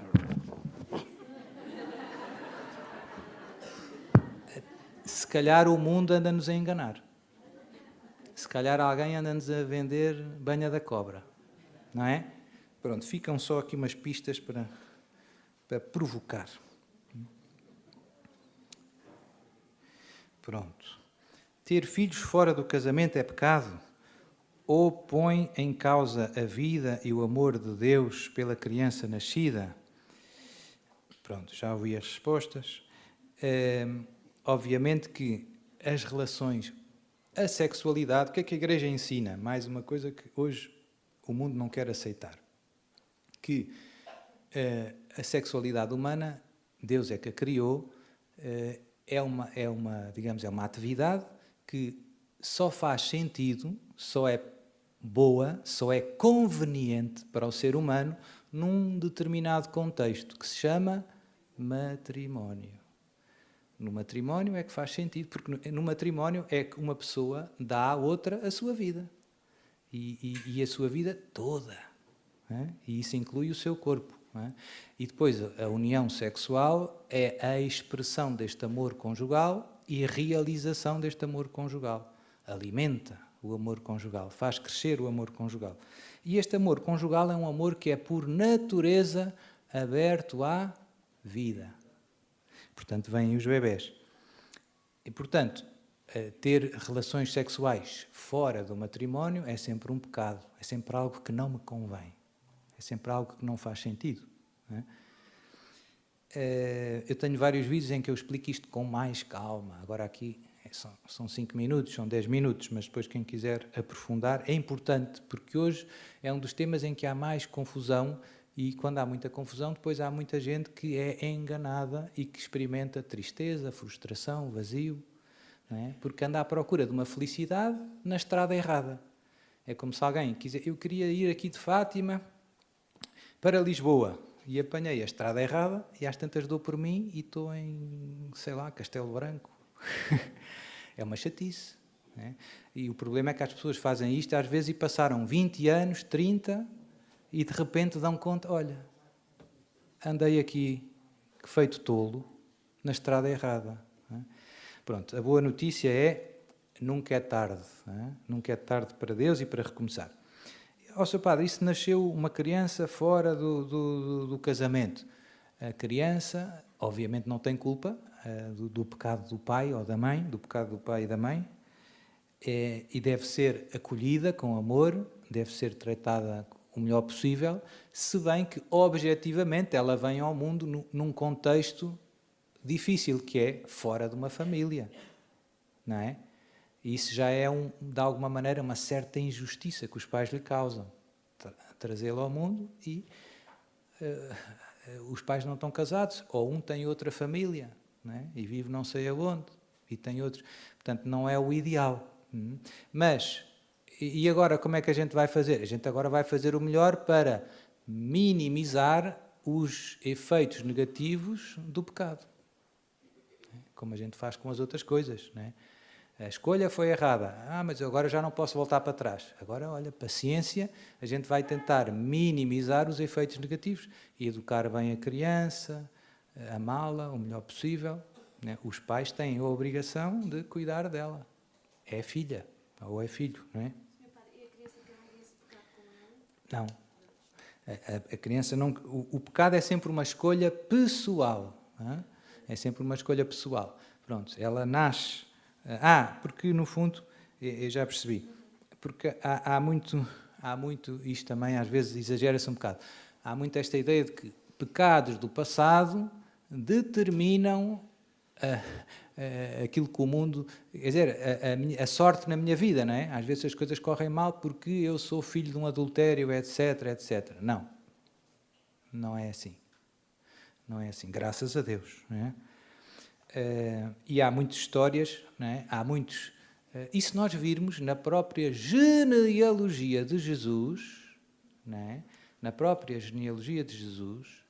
Se calhar o mundo anda-nos a enganar. Se calhar alguém anda-nos a vender banha da cobra. Não é? Pronto, ficam só aqui umas pistas para provocar. Pronto. Ter filhos fora do casamento é pecado? Ou põe em causa a vida e o amor de Deus pela criança nascida? Pronto, já ouvi as respostas. Obviamente que as relações, a sexualidade, o que é que a Igreja ensina? Mais uma coisa que hoje o mundo não quer aceitar. Que a sexualidade humana, Deus é que a criou, é uma atividade que só faz sentido, só é boa, só é conveniente para o ser humano num determinado contexto que se chama matrimónio. No matrimónio é que faz sentido, porque no matrimónio é que uma pessoa dá à outra a sua vida. E a sua vida toda. É? E isso inclui o seu corpo. É? E depois a união sexual é a expressão deste amor conjugal e a realização deste amor conjugal. Alimenta o amor conjugal, faz crescer o amor conjugal. E este amor conjugal é um amor que é por natureza aberto à vida. Portanto, vêm os bebés. E, portanto, ter relações sexuais fora do matrimónio é sempre um pecado, é sempre algo que não me convém, é sempre algo que não faz sentido. Não é? Eu tenho vários vídeos em que eu explico isto com mais calma. Agora aqui são 5 minutos, são 10 minutos, mas depois quem quiser aprofundar é importante, porque hoje é um dos temas em que há mais confusão. E quando há muita confusão, depois há muita gente que é enganada e que experimenta tristeza, frustração, vazio, não é? Porque anda à procura de uma felicidade na estrada errada. É como se alguém quiser... Eu queria ir aqui de Fátima para Lisboa. e apanhei a estrada errada e às tantas dou por mim e estou em, sei lá, Castelo Branco. É uma chatice. Né? E o problema é que as pessoas fazem isto às vezes e passaram 20 anos, 30 e de repente dão conta, olha, andei aqui feito tolo na estrada errada. Né? Pronto, a boa notícia é nunca é tarde. Né? Nunca é tarde para Deus e para recomeçar. Ó, Sr. Padre, isso nasceu uma criança fora do casamento. A criança, obviamente, não tem culpa do pecado do pai ou da mãe, do pecado do pai e da mãe, e deve ser acolhida com amor, deve ser tratada o melhor possível, se bem que, objetivamente, ela vem ao mundo num contexto difícil, que é fora de uma família, não é? E isso já é, de alguma maneira, uma certa injustiça que os pais lhe causam. Trazê-lo ao mundo e os pais não estão casados, ou um tem outra família, não é? E vive não sei aonde, e tem outros. Portanto, não é o ideal. Mas, e agora como é que a gente vai fazer? A gente agora vai fazer o melhor para minimizar os efeitos negativos do pecado. Como a gente faz com as outras coisas, não é? A escolha foi errada. Mas eu agora já não posso voltar para trás. Agora, olha, paciência, a gente vai tentar minimizar os efeitos negativos e educar bem a criança, amá-la o melhor possível. Né? Os pais têm a obrigação de cuidar dela. É filha ou é filho, não é? E a criança carrega esse pecado com ela? Não. A criança não... O pecado é sempre uma escolha pessoal. Não é? É sempre uma escolha pessoal. Pronto, ela nasce... porque no fundo, eu já percebi, porque há muito, isto também às vezes exagera-se um bocado, há muito esta ideia de que pecados do passado determinam aquilo que o mundo, quer dizer, a sorte na minha vida, não é? Às vezes as coisas correm mal porque eu sou filho de um adultério, etc, etc. Não, não é assim. Não é assim, graças a Deus, não é? E há muitas histórias, não é? Há muitos. E se nós virmos na própria genealogia de Jesus, não é? Na própria genealogia de Jesus,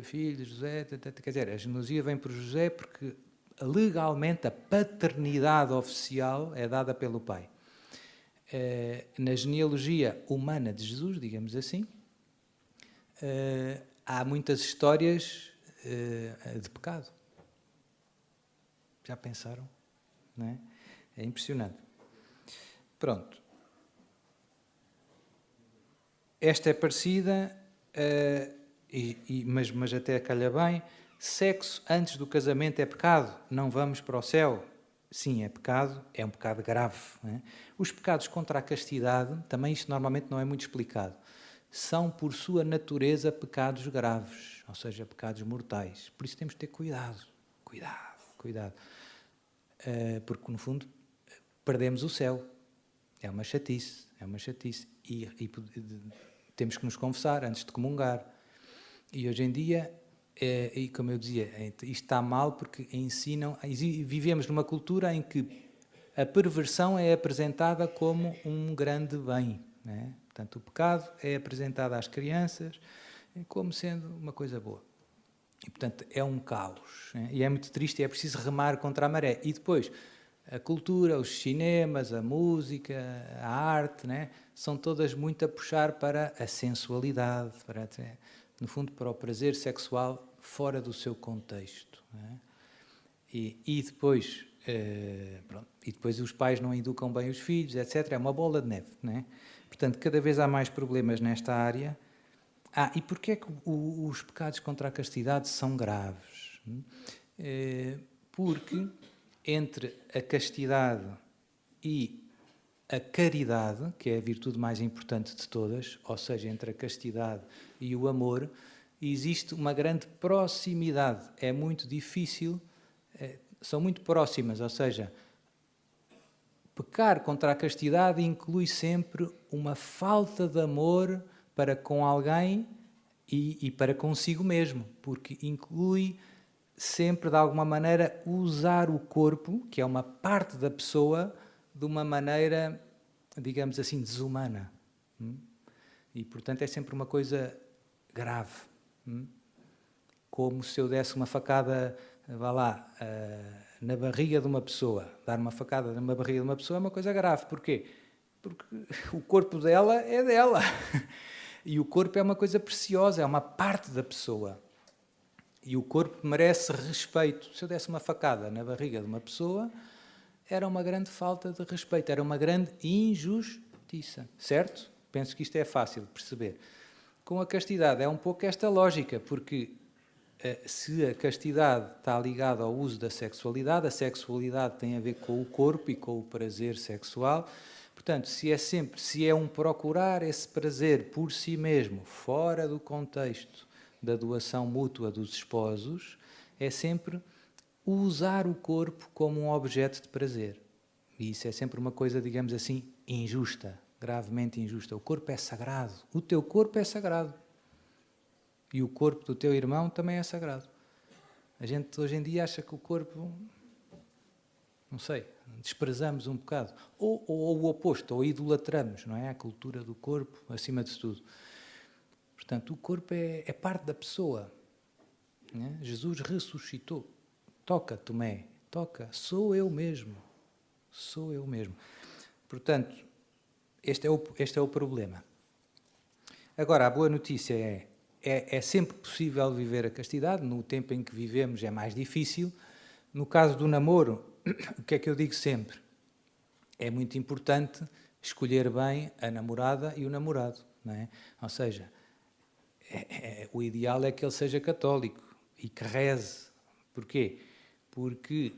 filho de José, quer dizer, a genealogia vem por José porque legalmente a paternidade oficial é dada pelo pai. Na genealogia humana de Jesus, digamos assim, há muitas histórias de pecado. Já pensaram? Não é? É impressionante. Pronto. Esta é parecida, mas até calha bem. Sexo antes do casamento é pecado? Não vamos para o céu? Sim, é pecado. É um pecado grave. Não é? Os pecados contra a castidade, também isto normalmente não é muito explicado, são, por sua natureza, pecados graves, ou seja, pecados mortais. Por isso temos de ter cuidado. Cuidado. Porque, no fundo, perdemos o céu. É uma chatice. E temos que nos confessar antes de comungar. E hoje em dia, e como eu dizia, isto está mal porque ensinam... Vivemos numa cultura em que a perversão é apresentada como um grande bem. Não é? Portanto, o pecado é apresentado às crianças como sendo uma coisa boa. E, portanto, é um caos. Né? E é muito triste, é preciso remar contra a maré. E depois, a cultura, os cinemas, a música, a arte, né? São todas muito a puxar para a sensualidade, no fundo, para o prazer sexual fora do seu contexto. Né? E depois, e depois os pais não educam bem os filhos, etc. É uma bola de neve. Né? Portanto, cada vez há mais problemas nesta área. E porquê é que os pecados contra a castidade são graves? Porque entre a castidade e a caridade, que é a virtude mais importante de todas, ou seja, entre a castidade e o amor, existe uma grande proximidade. É muito difícil, são muito próximas, ou seja, pecar contra a castidade inclui sempre uma falta de amor para com alguém e para consigo mesmo, porque inclui sempre, de alguma maneira, usar o corpo, que é uma parte da pessoa, de uma maneira, digamos assim, desumana. E, portanto, é sempre uma coisa grave. Como se eu desse uma facada, vá lá, na barriga de uma pessoa. Dar uma facada na barriga de uma pessoa é uma coisa grave. Porquê? Porque o corpo dela é dela. E o corpo é uma coisa preciosa, é uma parte da pessoa. E o corpo merece respeito. Se eu desse uma facada na barriga de uma pessoa, era uma grande falta de respeito, era uma grande injustiça. Certo? Penso que isto é fácil de perceber. Com a castidade é um pouco esta lógica, porque se a castidade está ligada ao uso da sexualidade, a sexualidade tem a ver com o corpo e com o prazer sexual. Portanto, se é um procurar esse prazer por si mesmo, fora do contexto da doação mútua dos esposos, é sempre usar o corpo como um objeto de prazer. E isso é sempre uma coisa, digamos assim, injusta, gravemente injusta. O corpo é sagrado. O teu corpo é sagrado. E o corpo do teu irmão também é sagrado. A gente hoje em dia acha que o corpo, não sei, desprezamos um bocado. Ou o oposto, ou idolatramos, não é? A cultura do corpo, acima de tudo. Portanto, o corpo é parte da pessoa. Não é? Jesus ressuscitou. Toca, Tomé, toca. Sou eu mesmo. Sou eu mesmo. Portanto, este é o problema. Agora, a boa notícia é sempre possível viver a castidade. No tempo em que vivemos é mais difícil. No caso do namoro, o que é que eu digo sempre? É muito importante escolher bem a namorada e o namorado. Não é? Ou seja, o ideal é que ele seja católico e que reze. Porquê? Porque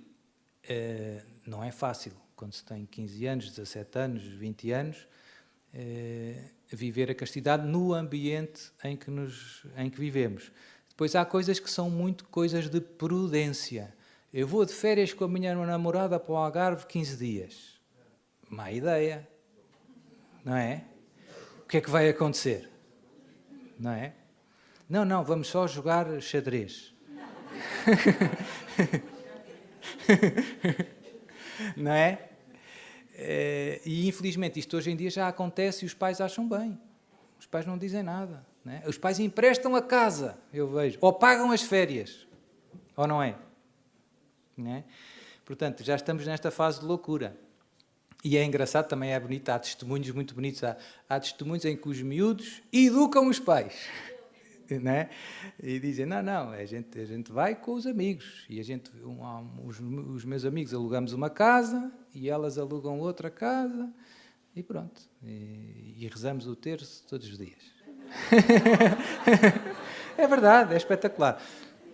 não é fácil, quando se tem 15 anos, 17 anos, 20 anos, viver a castidade no ambiente em que vivemos. Depois há coisas que são muito coisas de prudência. Eu vou de férias com a minha namorada para o Algarve 15 dias. Má ideia, não é? O que é que vai acontecer? Não é? Não, vamos só jogar xadrez. Não é? E infelizmente isto hoje em dia já acontece e os pais acham bem. Os pais não dizem nada. Não é? Os pais emprestam a casa, eu vejo, ou pagam as férias, ou não é? Não é? Portanto, já estamos nesta fase de loucura. E é engraçado, também é bonito, há testemunhos muito bonitos, há testemunhos em que os miúdos educam os pais. Não é? E dizem, não, a gente vai com os amigos, e os meus amigos alugamos uma casa, e elas alugam outra casa, e pronto, e rezamos o terço todos os dias. É verdade, é espetacular.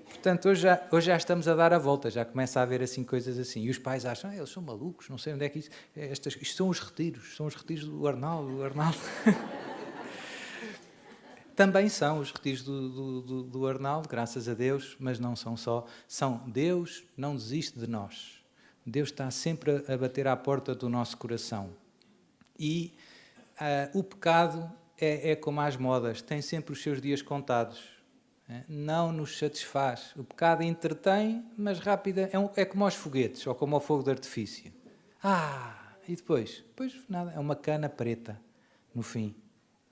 Portanto, hoje já estamos a dar a volta, já começa a haver assim coisas assim, e os pais acham, eles são malucos, não sei onde é que isto são os retiros do Arnaldo. Também são os retiros do Arnaldo, graças a Deus, mas não são só. Deus não desiste de nós. Deus está sempre a bater à porta do nosso coração. E o pecado é como as modas, tem sempre os seus dias contados. Não nos satisfaz. O pecado entretém, mas rápida. É como aos foguetes, ou como ao fogo de artifício. E depois? Depois nada, é uma cana preta, no fim,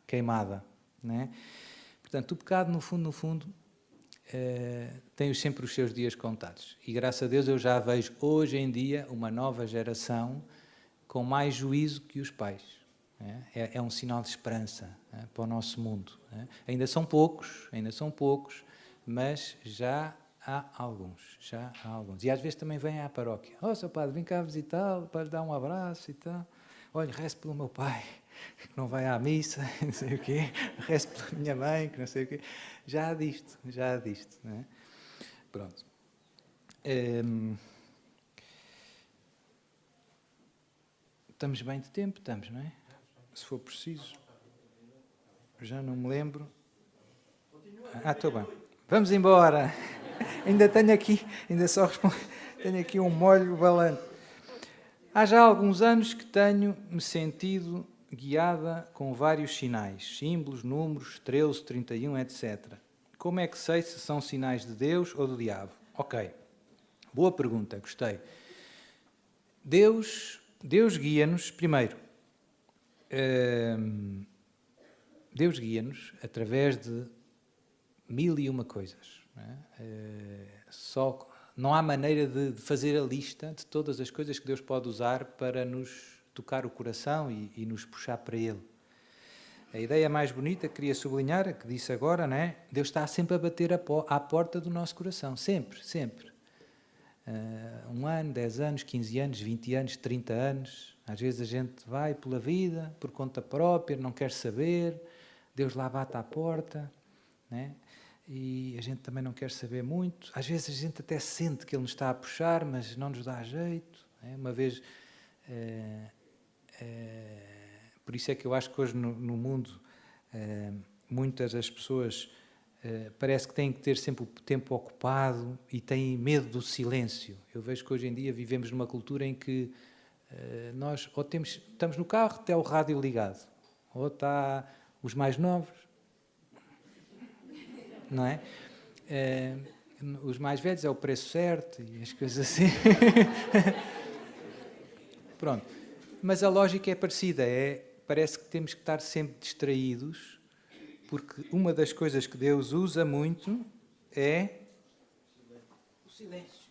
queimada. Não é? Portanto, o pecado, no fundo, tem sempre os seus dias contados. E, graças a Deus, eu já vejo, hoje em dia, uma nova geração com mais juízo que os pais. É um sinal de esperança para o nosso mundo. Ainda são poucos, mas já há alguns. E, às vezes, também vêm à paróquia. Seu padre, vem cá visitá-lo, para lhe dar um abraço e tal. Olha, rezo pelo meu pai, que não vai à missa, não sei o quê, rezo pela minha mãe, que não sei o quê. Já há disto, não é? Pronto. Estamos bem de tempo, não é? Se for preciso. Já não me lembro. Estou bem. Vamos embora. Ainda tenho aqui um molho balante. Há já alguns anos que tenho-me sentido guiada com vários sinais, símbolos, números, 13, 31, etc. Como é que sei se são sinais de Deus ou do diabo? Ok, boa pergunta, gostei. Deus guia-nos, primeiro, Deus guia-nos através de mil e uma coisas. Não é? Só não há maneira de fazer a lista de todas as coisas que Deus pode usar para nos tocar o coração e nos puxar para Ele. A ideia mais bonita que queria sublinhar, que disse agora, não é? Deus está sempre a bater à porta do nosso coração, sempre, sempre. 1 ano, 10 anos, 15 anos, 20 anos, 30 anos. Às vezes a gente vai pela vida, por conta própria, não quer saber. Deus lá bate à porta, né? E a gente também não quer saber muito. Às vezes a gente até sente que Ele nos está a puxar, mas não nos dá jeito. Né? Uma vez... por isso é que eu acho que hoje no mundo muitas das pessoas parece que têm que ter sempre o tempo ocupado e têm medo do silêncio. Eu vejo que hoje em dia vivemos numa cultura em que nós ou estamos no carro, até o rádio ligado, ou está os mais novos, não é? Os mais velhos é o preço certo e as coisas assim. Pronto. Mas a lógica é parecida, parece que temos que estar sempre distraídos, porque uma das coisas que Deus usa muito é o silêncio.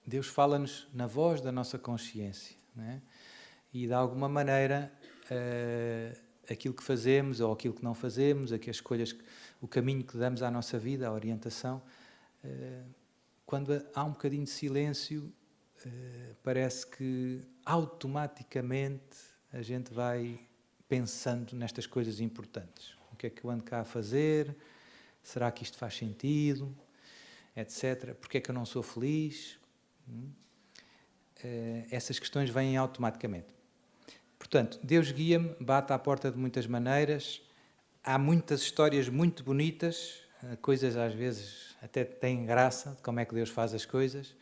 Deus fala-nos na voz da nossa consciência, não é? E de alguma maneira aquilo que fazemos ou aquilo que não fazemos, as escolhas, o caminho que damos à nossa vida, a orientação, quando há um bocadinho de silêncio, parece que automaticamente a gente vai pensando nestas coisas importantes. O que é que eu ando cá a fazer? Será que isto faz sentido? Etc. Porque é que eu não sou feliz? Essas questões vêm automaticamente. Portanto, Deus guia-me, bate à porta de muitas maneiras. Há muitas histórias muito bonitas, coisas às vezes até têm graça de como é que Deus faz as coisas.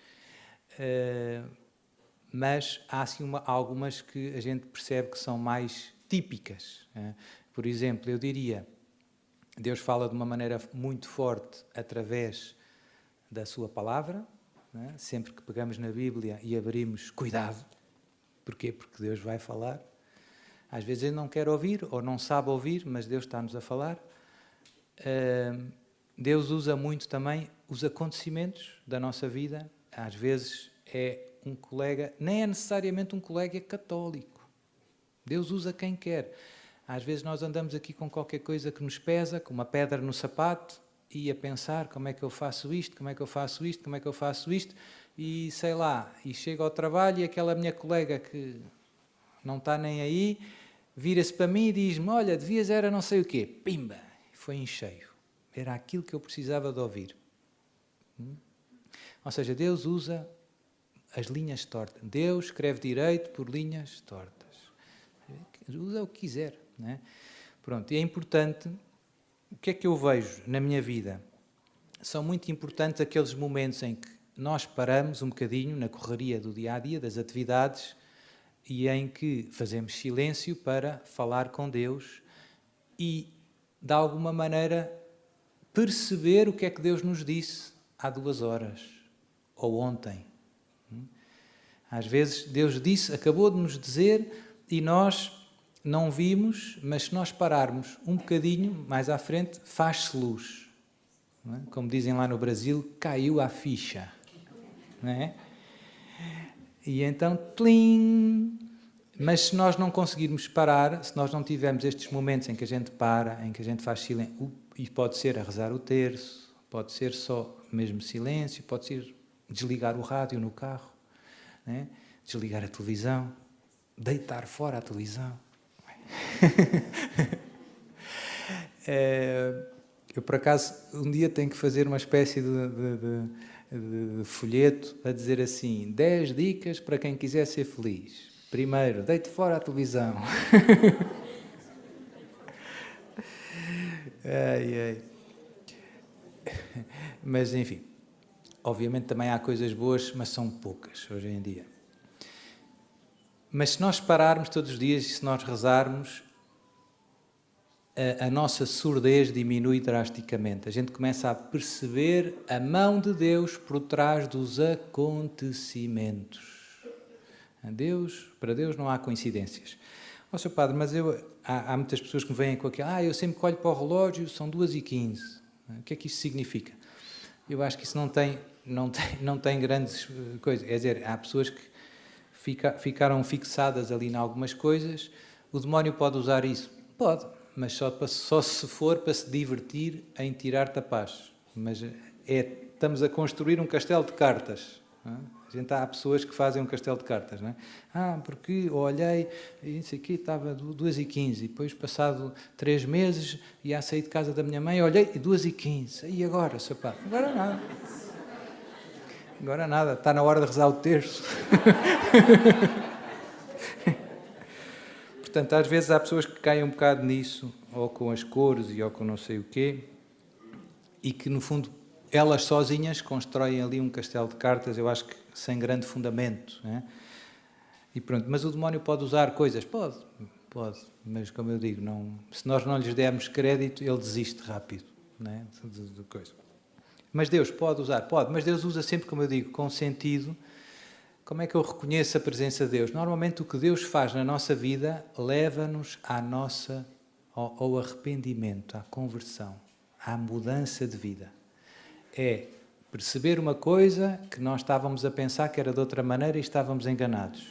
Mas há assim algumas que a gente percebe que são mais típicas. Por exemplo, eu diria, Deus fala de uma maneira muito forte através da sua palavra. Sempre que pegamos na Bíblia e abrimos, cuidado. Porquê? Porque Deus vai falar. Às vezes ele não quer ouvir ou não sabe ouvir, mas Deus está-nos a falar. Deus usa muito também os acontecimentos da nossa vida. Às vezes é um colega, nem é necessariamente um colega católico. Deus usa quem quer. Às vezes nós andamos aqui com qualquer coisa que nos pesa, com uma pedra no sapato, e a pensar como é que eu faço isto, como é que eu faço isto, como é que eu faço isto, e sei lá, e chego ao trabalho e aquela minha colega que não está nem aí, vira-se para mim e diz-me, olha, devias era não sei o quê. Pimba! Foi em cheio. Era aquilo que eu precisava de ouvir. Ou seja, Deus usa as linhas tortas. Deus escreve direito por linhas tortas. Usa o que quiser. Não é? Pronto, e é importante, o que é que eu vejo na minha vida? São muito importantes aqueles momentos em que nós paramos um bocadinho na correria do dia-a-dia, das atividades, e em que fazemos silêncio para falar com Deus e, de alguma maneira, perceber o que é que Deus nos disse há 2 horas ou ontem. Às vezes Deus disse, acabou de nos dizer e nós não vimos, mas se nós pararmos um bocadinho mais à frente, faz-se luz. Não é? Como dizem lá no Brasil, caiu a ficha. Não é? E então, plim! Mas se nós não conseguirmos parar, se nós não tivermos estes momentos em que a gente para, em que a gente faz silêncio, e pode ser a rezar o terço, pode ser só mesmo silêncio, pode ser desligar o rádio no carro, né? Desligar a televisão, deitar fora a televisão. Eu, por acaso, um dia tenho que fazer uma espécie de folheto a dizer assim, 10 dicas para quem quiser ser feliz. Primeiro, deite fora a televisão. Mas, enfim, obviamente também há coisas boas, mas são poucas hoje em dia. Mas se nós pararmos todos os dias e se nós rezarmos, a nossa surdez diminui drasticamente. A gente começa a perceber a mão de Deus por trás dos acontecimentos. Para Deus não há coincidências. Ó, Sr. Padre, mas há muitas pessoas que me vêm com aquilo, eu sempre olho para o relógio, são 2h15. O que é que isso significa? Eu acho que isso não tem grandes coisas. Quer dizer, há pessoas que ficaram fixadas ali em algumas coisas. O demónio pode usar isso? Pode, mas só se for para se divertir em tirar-te a paz. Mas estamos a construir um castelo de cartas. Não é? Há pessoas que fazem um castelo de cartas, não é? Porque olhei, e não sei o quê, estava 2h15, e depois, passado 3 meses, ia a sair de casa da minha mãe, olhei, 2h15, e agora, Sr. Padre? Agora nada. Agora nada, está na hora de rezar o terço. Portanto, às vezes há pessoas que caem um bocado nisso, ou com as cores, ou com não sei o quê, e que, no fundo, elas sozinhas constroem ali um castelo de cartas, eu acho que sem grande fundamento. Não é? E pronto, mas o demónio pode usar coisas? Pode, mas como eu digo, se nós não lhes dermos crédito, ele desiste rápido. Não é? de coisa. Mas Deus pode usar? Pode, mas Deus usa sempre, como eu digo, com sentido. Como é que eu reconheço a presença de Deus? Normalmente o que Deus faz na nossa vida leva-nos ao arrependimento, à conversão, à mudança de vida. É perceber uma coisa que nós estávamos a pensar que era de outra maneira e estávamos enganados.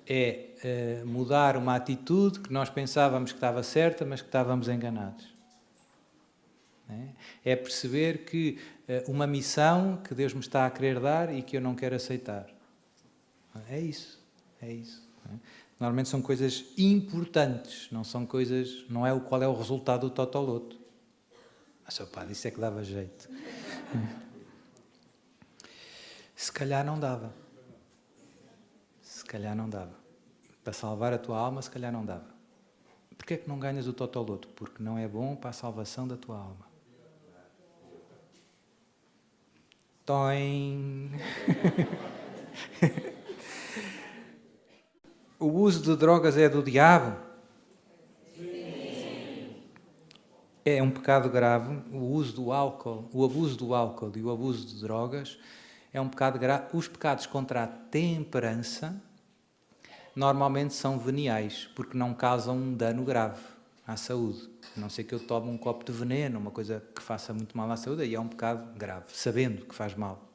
É mudar uma atitude que nós pensávamos que estava certa, mas que estávamos enganados. É perceber que uma missão que Deus me está a querer dar e que eu não quero aceitar. É isso. Normalmente são coisas importantes, não é qual é o resultado do totoloto. Sr. Padre, isso é que dava jeito. Se calhar não dava. Para salvar a tua alma, se calhar não dava. Porquê é que não ganhas o totoloto? Porque não é bom para a salvação da tua alma. Toim! O uso de drogas é do diabo? Sim. É um pecado grave. O uso do álcool, o abuso do álcool e o abuso de drogas é um pecado grave. Os pecados contra a temperança normalmente são veniais, porque não causam um dano grave à saúde. A não ser que eu tome um copo de veneno, uma coisa que faça muito mal à saúde, aí é um pecado grave, sabendo que faz mal.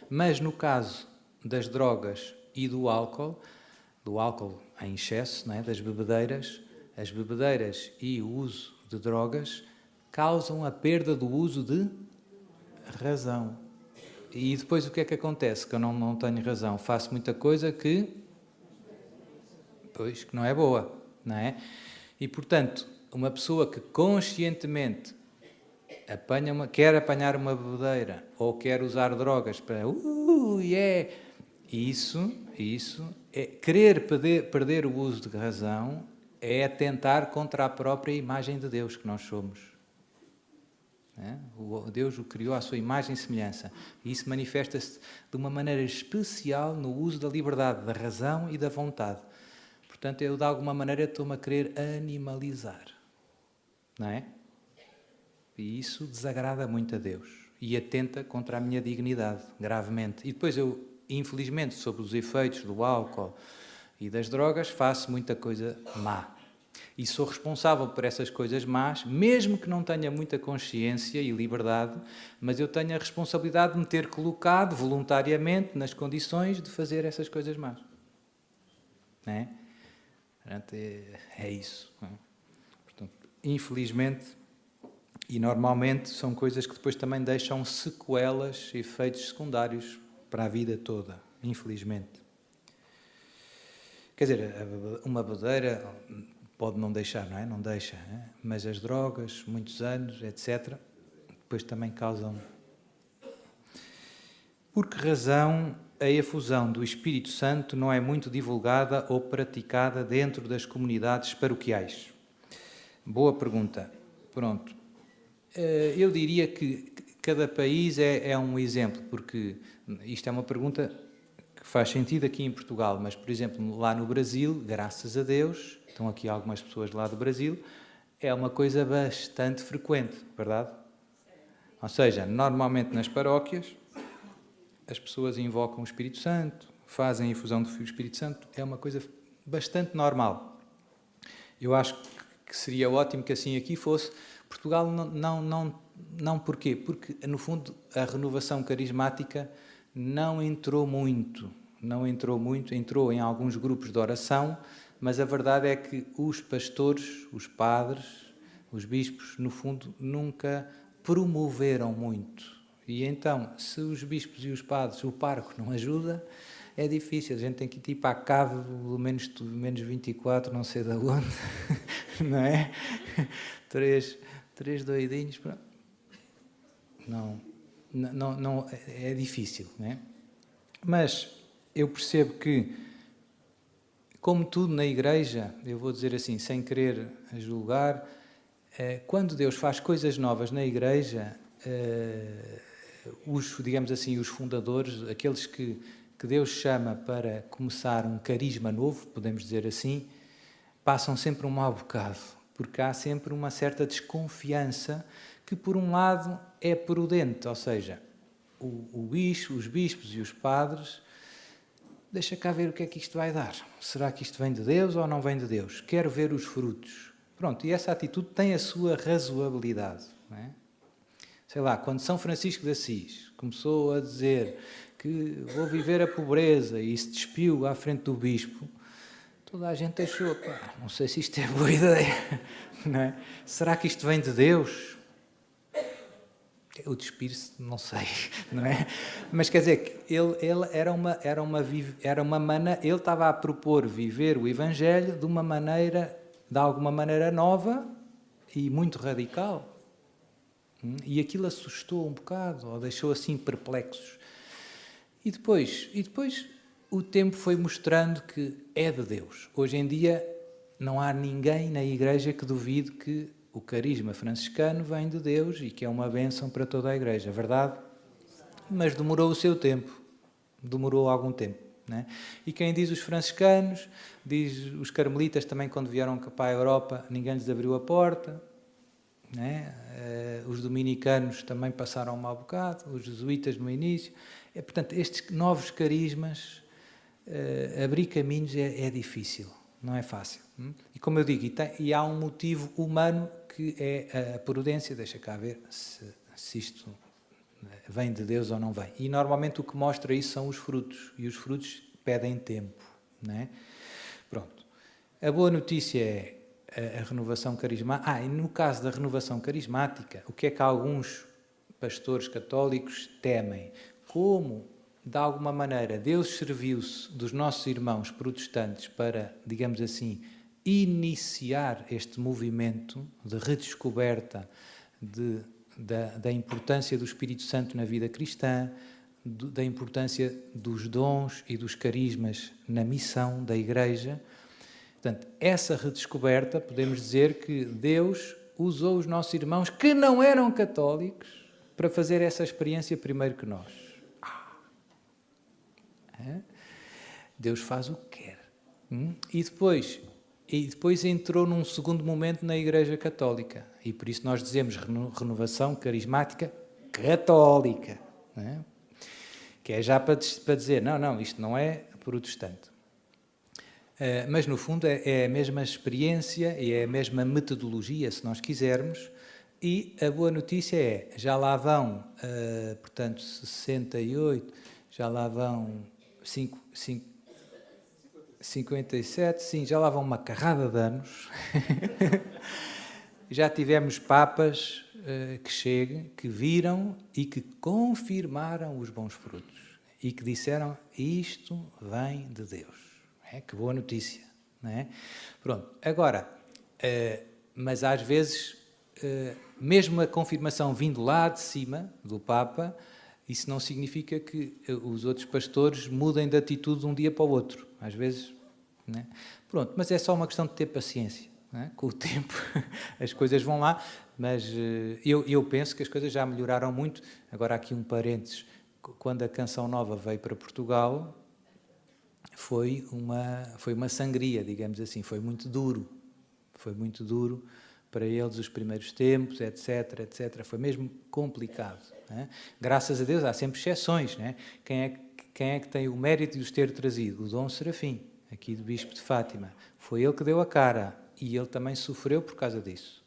Mas no caso das drogas e do álcool em excesso, não é? Das bebedeiras, as bebedeiras e o uso de drogas causam a perda do uso de razão. E depois o que é que acontece? Que eu não tenho razão, faço muita coisa que não é boa, não é? E, portanto, uma pessoa que conscientemente quer apanhar uma bebedeira ou quer usar drogas para isso é querer perder o uso de razão, é atentar contra a própria imagem de Deus que nós somos. Deus o criou à sua imagem e semelhança. E isso manifesta-se de uma maneira especial no uso da liberdade, da razão e da vontade. Portanto, eu de alguma maneira estou-me a querer animalizar. Não é? E isso desagrada muito a Deus. E atenta contra a minha dignidade, gravemente. E depois eu, infelizmente, sob os efeitos do álcool e das drogas, faço muita coisa má. E sou responsável por essas coisas más, mesmo que não tenha muita consciência e liberdade, mas eu tenho a responsabilidade de me ter colocado voluntariamente nas condições de fazer essas coisas más. Não é? Portanto, é isso. Não é? Portanto, infelizmente, e normalmente são coisas que depois também deixam sequelas, efeitos secundários para a vida toda, infelizmente. Quer dizer, uma bebedeira pode não deixar, não é? Não deixa, é? Mas as drogas, muitos anos, etc., depois também causam. Por que razão a efusão do Espírito Santo não é muito divulgada ou praticada dentro das comunidades paroquiais? Boa pergunta. Pronto. Eu diria que cada país é um exemplo, porque isto é uma pergunta que faz sentido aqui em Portugal, mas, por exemplo, lá no Brasil, graças a Deus, estão aqui algumas pessoas lá do Brasil, é uma coisa bastante frequente, verdade? Ou seja, normalmente nas paróquias, as pessoas invocam o Espírito Santo, fazem a infusão do Espírito Santo, é uma coisa bastante normal. Eu acho que seria ótimo que assim aqui fosse. Portugal não porquê? Porque, no fundo, a renovação carismática não entrou muito, entrou em alguns grupos de oração, mas a verdade é que os pastores, os padres, os bispos, no fundo, nunca promoveram muito. E então, se os bispos e os padres, o pároco não ajuda, é difícil. A gente tem que ir para a cave do menos 24, não sei de onde, não é? Três doidinhos, não, é difícil, não é? Mas eu percebo que, como tudo na Igreja, eu vou dizer assim, sem querer julgar, quando Deus faz coisas novas na Igreja, digamos assim, os fundadores, aqueles que Deus chama para começar um carisma novo, podemos dizer assim, passam sempre um mau bocado, porque há sempre uma certa desconfiança que, por um lado, é prudente, ou seja, os bispos e os padres, deixa cá ver o que é que isto vai dar. Será que isto vem de Deus ou não vem de Deus? Quero ver os frutos. Pronto, e essa atitude tem a sua razoabilidade, não é? Sei lá, quando São Francisco de Assis começou a dizer que vou viver a pobreza e se despiu à frente do bispo, toda a gente achou, não sei se isto é boa ideia, não é? Será que isto vem de Deus? O despir-se, não sei, não é? Mas quer dizer, que ele ele estava a propor viver o Evangelho de alguma maneira nova e muito radical. E aquilo assustou um bocado, ou deixou assim perplexos. E depois o tempo foi mostrando que é de Deus. Hoje em dia não há ninguém na Igreja que duvide que o carisma franciscano vem de Deus e que é uma bênção para toda a Igreja, verdade? Mas demorou o seu tempo, demorou algum tempo. Né? E quem diz os franciscanos, diz os carmelitas também, quando vieram para a Europa, ninguém lhes abriu a porta. Né? Os dominicanos também passaram um mau bocado, os jesuítas no início. Portanto, estes novos carismas, abrir caminhos é difícil, não é fácil. E como eu digo, e há um motivo humano que é a prudência, deixa cá ver se isto vem de Deus ou não vem. E normalmente o que mostra isso são os frutos, e os frutos pedem tempo. Não é? Pronto. A boa notícia é a renovação carismática. E no caso da renovação carismática, o que é que alguns pastores católicos temem? Como, de alguma maneira, Deus serviu-se dos nossos irmãos protestantes para, digamos assim, iniciar este movimento de redescoberta da importância do Espírito Santo na vida cristã, da importância dos dons e dos carismas na missão da Igreja. Portanto, essa redescoberta, podemos dizer que Deus usou os nossos irmãos que não eram católicos para fazer essa experiência primeiro que nós. Deus faz o que quer. E depois entrou num segundo momento na Igreja Católica. E por isso nós dizemos renovação carismática católica. Não é? Que é já para dizer, não, isto não é protestante. Mas, no fundo, é a mesma experiência e é a mesma metodologia, se nós quisermos, e a boa notícia é, já lá vão, portanto, 68, já lá vão 57, sim, já lá vão uma carrada de anos. Já tivemos papas que viram e que confirmaram os bons frutos e que disseram, isto vem de Deus. Que boa notícia, não é? Pronto, agora, mas às vezes, mesmo a confirmação vindo lá de cima, do Papa, isso não significa que os outros pastores mudem de atitude de um dia para o outro. Às vezes, não é? Pronto, mas é só uma questão de ter paciência. Não é? Com o tempo as coisas vão lá, mas eu penso que as coisas já melhoraram muito. Agora, aqui um parênteses, quando a Canção Nova veio para Portugal, foi uma sangria, digamos assim, foi muito duro para eles os primeiros tempos, etc, etc, foi mesmo complicado. Né? Graças a Deus há sempre exceções, né? Quem é que tem o mérito de os ter trazido? O Dom Serafim. aqui do Bispo de Fátima. Foi ele que deu a cara e ele também sofreu por causa disso.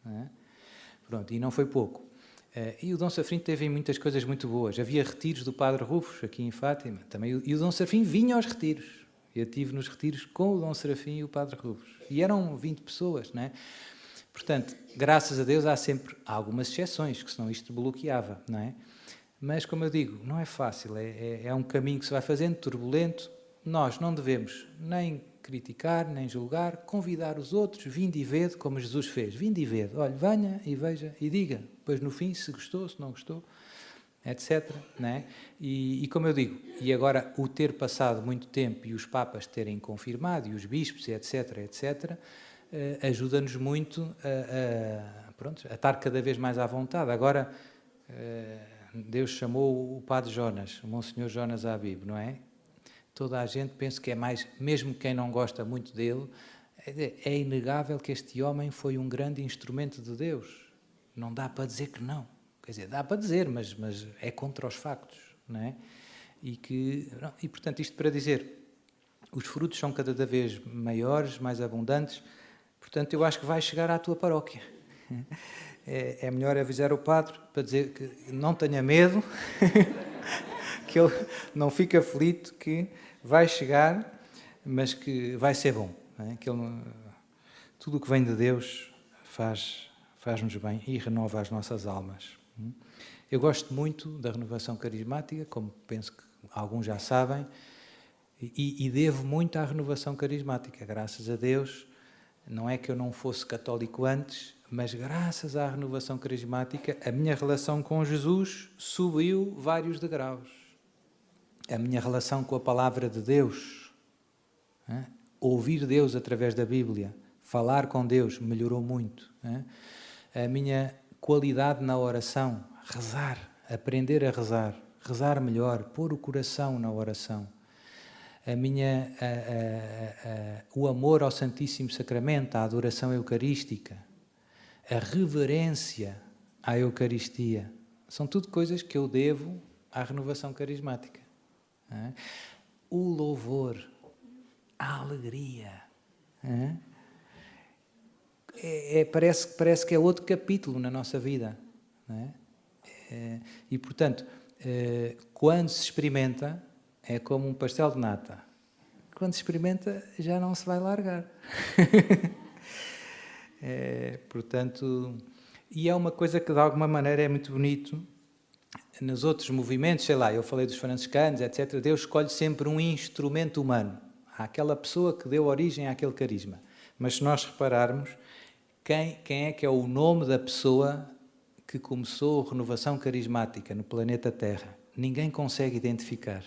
Não é? Pronto, e não foi pouco. E o Dom Serafim teve muitas coisas muito boas. Havia retiros do Padre Rufus, aqui em Fátima. Também, e o Dom Serafim vinha aos retiros. Eu estive nos retiros com o Dom Serafim e o Padre Rufus. E eram 20 pessoas, não é? Portanto, graças a Deus há sempre algumas exceções, que senão isto bloqueava, não é? Mas, como eu digo, não é fácil. É um caminho que se vai fazendo, turbulento. Nós não devemos nem criticar, nem julgar, convidar os outros, vinde e vede, como Jesus fez. Vinde e vede. Olha, venha e veja e diga. Depois, no fim, se gostou, se não gostou, etc. Não é? E como eu digo, e agora o ter passado muito tempo e os papas terem confirmado, e os bispos, etc., etc., ajuda-nos muito a estar cada vez mais à vontade. Agora, Deus chamou o Padre Jonas, o Monsenhor Jonas Habib, não é? Toda a gente pensa que é mais, mesmo quem não gosta muito dele, é inegável que este homem foi um grande instrumento de Deus. Não dá para dizer que não. Quer dizer, dá para dizer, mas é contra os factos, não é? E, portanto, isto para dizer, os frutos são cada vez maiores, mais abundantes, portanto, eu acho que vai chegar à tua paróquia. É melhor avisar o padre para dizer que não tenha medo, que ele não fique aflito, que vai chegar, mas que vai ser bom. Não é? Que tudo o que vem de Deus faz-nos bem e renova as nossas almas. Eu gosto muito da renovação carismática, como penso que alguns já sabem, e devo muito à renovação carismática. Graças a Deus, não é que eu não fosse católico antes, mas graças à renovação carismática, a minha relação com Jesus subiu vários degraus. A minha relação com a palavra de Deus, ouvir Deus através da Bíblia, falar com Deus, melhorou muito. A minha qualidade na oração, rezar, aprender a rezar, rezar melhor, pôr o coração na oração. O amor ao Santíssimo Sacramento, a adoração eucarística, a reverência à Eucaristia, são tudo coisas que eu devo à renovação carismática. O louvor, a alegria, parece que é outro capítulo na nossa vida. Não é? E, portanto, quando se experimenta, é como um pastel de nata. Quando se experimenta, já não se vai largar. Portanto, e é uma coisa que de alguma maneira é muito bonito. Nos outros movimentos, sei lá, eu falei dos franciscanos, etc., Deus escolhe sempre um instrumento humano. Há aquela pessoa que deu origem àquele carisma. Mas se nós repararmos, quem é que é o nome da pessoa que começou a renovação carismática no planeta Terra? Ninguém consegue identificar.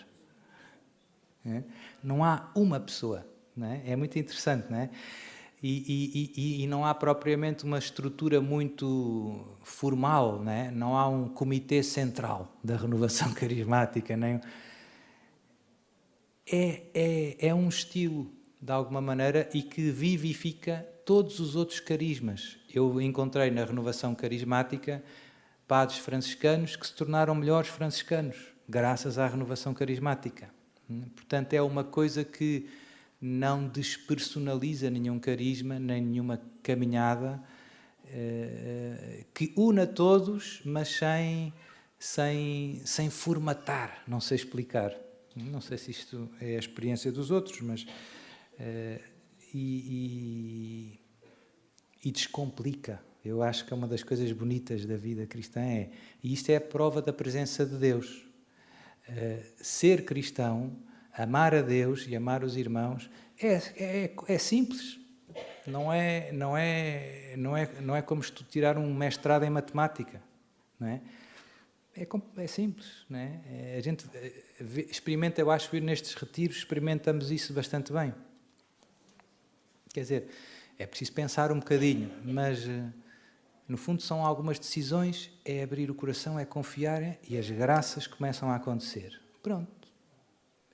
Não há uma pessoa. Não é? É muito interessante, não é? E não há propriamente uma estrutura muito formal, não é? Não há um comitê central da renovação carismática. Nem... É um estilo, de alguma maneira, e que vivifica todos os outros carismas. Eu encontrei na renovação carismática padres franciscanos que se tornaram melhores franciscanos, graças à renovação carismática. Portanto, é uma coisa que não despersonaliza nenhum carisma, nem nenhuma caminhada, que une a todos, mas sem formatar, não sei explicar. Não sei se isto é a experiência dos outros, mas... E descomplica. Eu acho que é uma das coisas bonitas da vida cristã. E isto é a prova da presença de Deus. Ser cristão, amar a Deus e amar os irmãos, é simples. Não é como tirar um mestrado em matemática. Não é? É simples. Não é? A gente experimenta, eu acho que nestes retiros experimentamos isso bastante bem. Quer dizer, é preciso pensar um bocadinho, mas no fundo são algumas decisões, é abrir o coração, é confiar e as graças começam a acontecer. Pronto.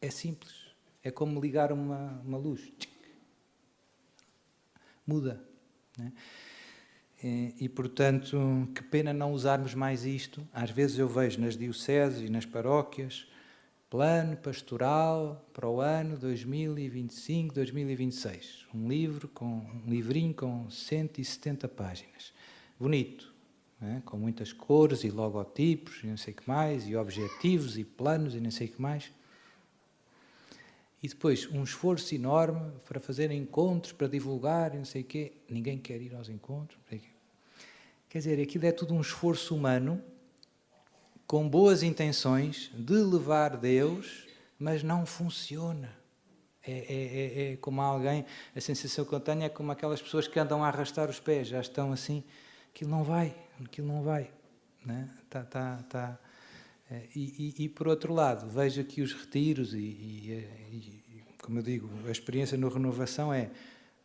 É simples. É como ligar uma luz. Muda. Né? E, portanto, que pena não usarmos mais isto. Às vezes eu vejo nas dioceses e nas paróquias Plano Pastoral para o ano 2025-2026. Um livrinho com 170 páginas. Bonito, né? Com muitas cores e logotipos e não sei o que mais, e objetivos e planos e não sei o que mais. E depois um esforço enorme para fazer encontros, para divulgar e não sei o quê. Ninguém quer ir aos encontros. Quer dizer, aquilo é tudo um esforço humano com boas intenções de levar Deus, mas não funciona. É como alguém, a sensação que eu tenho é como aquelas pessoas que andam a arrastar os pés, já estão assim, aquilo não vai. Né? E por outro lado, vejo aqui os retiros como eu digo, a experiência no Renovação é,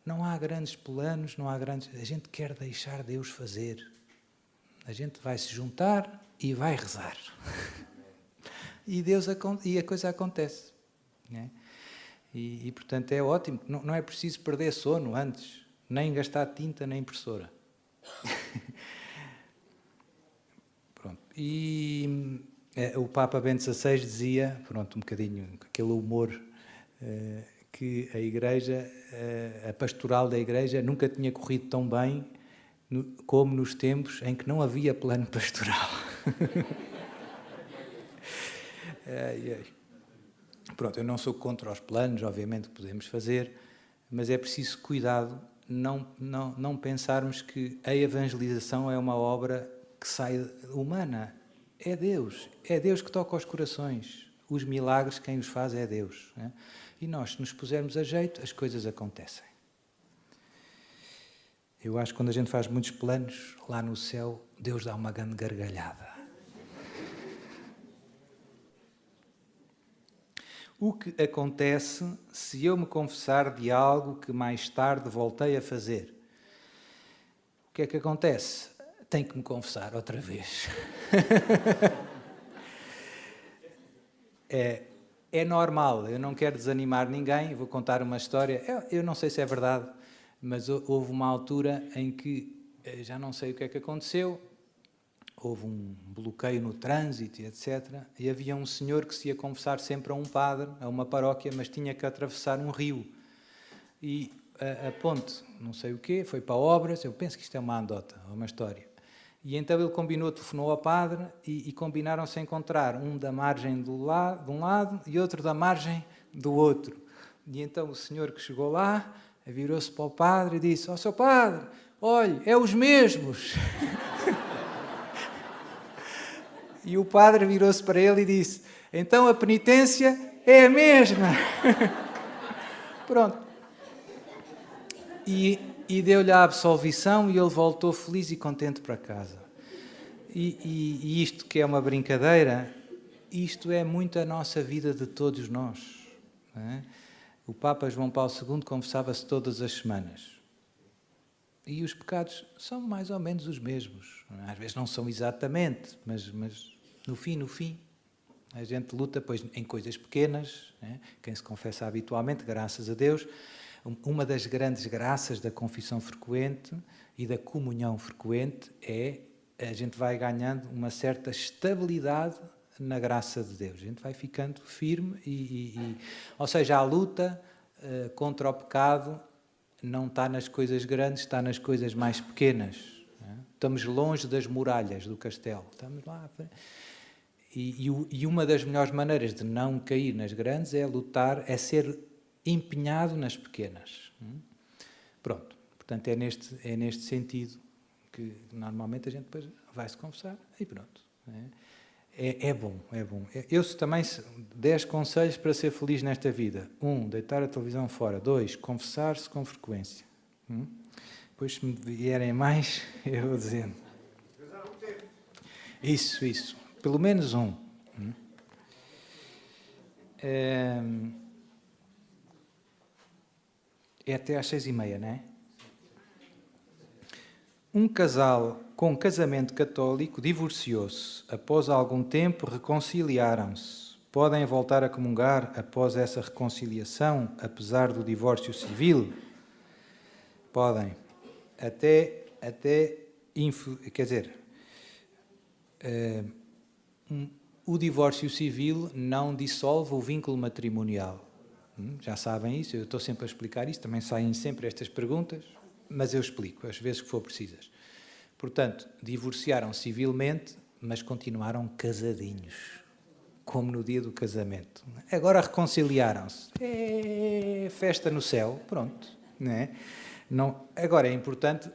não há grandes planos, a gente quer deixar Deus fazer. A gente vai se juntar e vai rezar. E a coisa acontece. Né? Portanto, é ótimo. Não é preciso perder sono antes, nem gastar tinta nem impressora. Pronto. E o Papa Bento XVI dizia, pronto, um bocadinho com aquele humor, que a Igreja, a pastoral da Igreja nunca tinha corrido tão bem como nos tempos em que não havia plano pastoral. Pronto, eu não sou contra os planos, obviamente que podemos fazer, mas é preciso cuidado, não pensarmos que a evangelização é uma obra que sai humana. É Deus que toca os corações. Os milagres, quem os faz é Deus. Né? E nós, se nos pusermos a jeito, as coisas acontecem. Eu acho que quando a gente faz muitos planos, lá no céu, Deus dá uma grande gargalhada. O que acontece se eu me confessar de algo que mais tarde voltei a fazer? O que é que acontece? Tenho que me confessar outra vez. É normal, eu não quero desanimar ninguém, vou contar uma história, eu não sei se é verdade, mas houve uma altura em que, já não sei o que é que aconteceu, houve um bloqueio no trânsito, etc. E havia um senhor que se ia confessar sempre a um padre, a uma paróquia, mas tinha que atravessar um rio. E a ponte, não sei o quê, foi para obras, eu penso que isto é uma anedota, uma história. E então ele telefonou ao padre e combinaram-se a encontrar um da margem de um lado e outro da margem do outro. E então o senhor que chegou lá virou-se para o padre e disse: seu padre, olhe, é os mesmos. E o padre virou-se para ele e disse: então a penitência é a mesma. Pronto. E deu-lhe a absolvição e ele voltou feliz e contente para casa. E isto que é uma brincadeira, isto é muito a nossa vida de todos nós. Não é? O Papa João Paulo II confessava-se todas as semanas. E os pecados são mais ou menos os mesmos. Às vezes não são exatamente, mas no fim, a gente luta pois, em coisas pequenas. Né? Quem se confessa habitualmente, graças a Deus. Uma das grandes graças da confissão frequente e da comunhão frequente é a gente vai ganhando uma certa estabilidade na graça de Deus. A gente vai ficando firme ou seja, a luta contra o pecado não está nas coisas grandes, está nas coisas mais pequenas. Né? Estamos longe das muralhas do castelo. Estamos lá. E uma das melhores maneiras de não cair nas grandes é lutar, é ser empenhado nas pequenas. Pronto. Portanto, é neste sentido que normalmente a gente depois vai se confessar e pronto. É bom. Eu também 10 conselhos para ser feliz nesta vida. 1, deitar a televisão fora. 2, confessar-se com frequência. Depois, se me vierem mais, eu vou dizendo. Isso. Pelo menos 1. É até às 6h30, não é? Um casal com casamento católico divorciou-se. Após algum tempo, reconciliaram-se. Podem voltar a comungar após essa reconciliação, apesar do divórcio civil? Podem. Quer dizer, o divórcio civil não dissolve o vínculo matrimonial. Já sabem isso, eu estou sempre a explicar isso, também saem sempre estas perguntas, mas eu explico, às vezes que for precisas. Portanto, divorciaram civilmente, mas continuaram casadinhos, como no dia do casamento. Agora reconciliaram-se. Festa no céu, pronto. Não é? Não, agora é importante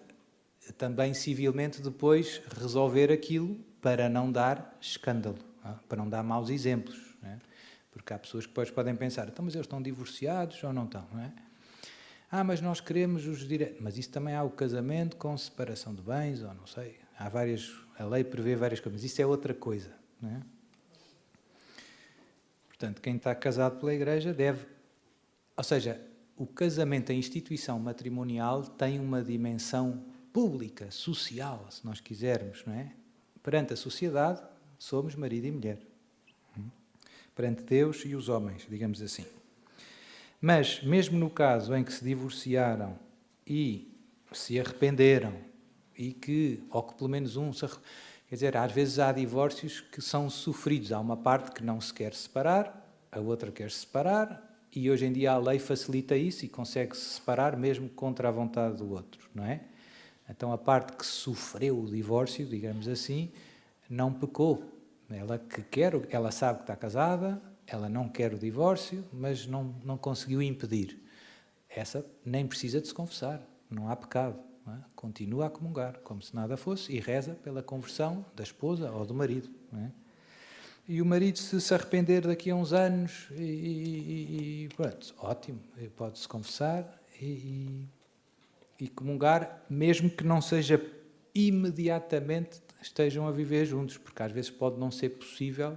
também civilmente depois resolver aquilo para não dar escândalo, para não dar maus exemplos. Não é? Porque há pessoas que depois podem pensar, então, mas eles estão divorciados ou não estão? Não é? Mas nós queremos os direitos. Mas isso também há o casamento com separação de bens, ou não sei. Há várias, a lei prevê várias coisas, mas isso é outra coisa. Não é? Portanto, quem está casado pela Igreja deve... Ou seja, o casamento, a instituição matrimonial, tem uma dimensão pública, social, se nós quisermos, não é? Perante a sociedade, somos marido e mulher. Perante Deus e os homens, digamos assim. Mas, mesmo no caso em que se divorciaram e se arrependeram, e que, ou que pelo menos um se... Quer dizer, às vezes há divórcios que são sofridos. Há uma parte que não se quer separar, a outra quer se separar, e hoje em dia a lei facilita isso e consegue-se separar mesmo contra a vontade do outro, não é? Então a parte que sofreu o divórcio, digamos assim, não pecou. Ela que quer, ela sabe que está casada, ela não quer o divórcio, mas não conseguiu impedir. Essa nem precisa de se confessar, não há pecado. Não é? Continua a comungar, como se nada fosse, e reza pela conversão da esposa ou do marido. Não é? E o marido, se arrepender daqui a uns anos, pronto, ótimo, pode-se confessar e comungar, mesmo que não seja imediatamente estejam a viver juntos, porque às vezes pode não ser possível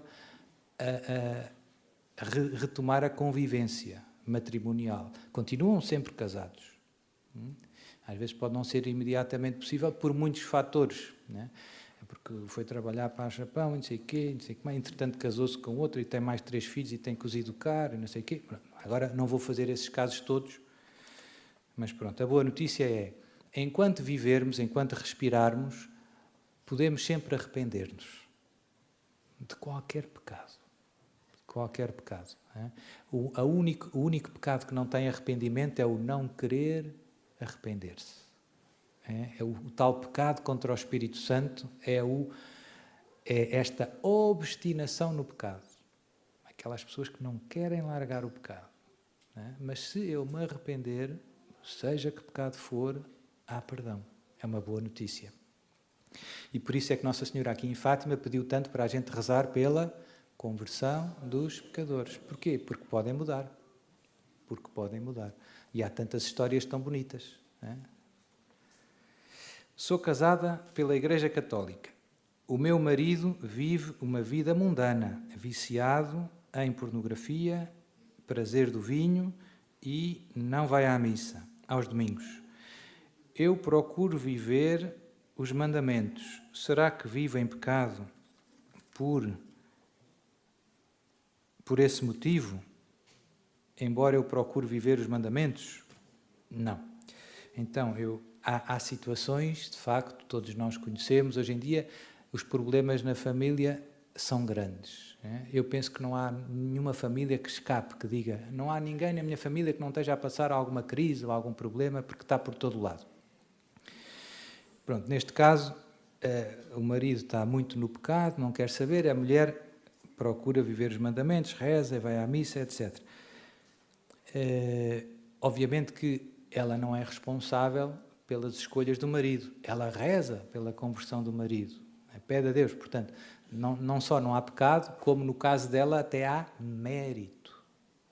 retomar a convivência matrimonial. Continuam sempre casados. Às vezes pode não ser imediatamente possível por muitos fatores, né? Porque foi trabalhar para o Japão e não sei o quê, não sei o que mais, entretanto casou-se com outro e tem mais 3 filhos e tem que os educar e não sei o quê. Agora não vou fazer esses casos todos, mas pronto, a boa notícia é, enquanto vivermos, enquanto respirarmos, podemos sempre arrepender-nos de qualquer pecado. De qualquer pecado. É? O único pecado que não tem arrependimento é o não querer arrepender-se. É o tal pecado contra o Espírito Santo, é esta obstinação no pecado. Aquelas pessoas que não querem largar o pecado. É? Mas se eu me arrepender, seja que pecado for, há perdão. É uma boa notícia. E por isso é que Nossa Senhora aqui em Fátima pediu tanto para a gente rezar pela conversão dos pecadores. Porquê? Porque podem mudar. Porque podem mudar. E há tantas histórias tão bonitas. Não é? Sou casada pela Igreja Católica. O meu marido vive uma vida mundana, viciado em pornografia, prazer do vinho e não vai à missa aos domingos. Eu procuro viver os mandamentos. Será que vivo em pecado por esse motivo? Embora eu procure viver os mandamentos? Não. Então, há situações, de facto, todos nós conhecemos, hoje em dia os problemas na família são grandes. Eu penso que não há nenhuma família que escape, que diga, não há ninguém na minha família que não esteja a passar alguma crise ou algum problema, porque está por todo lado. Pronto, neste caso, o marido está muito no pecado, não quer saber, a mulher procura viver os mandamentos, reza, vai à missa, etc. Obviamente que ela não é responsável pelas escolhas do marido. Ela reza pela conversão do marido. Pede a Deus. Portanto, não só não há pecado, como no caso dela até há mérito.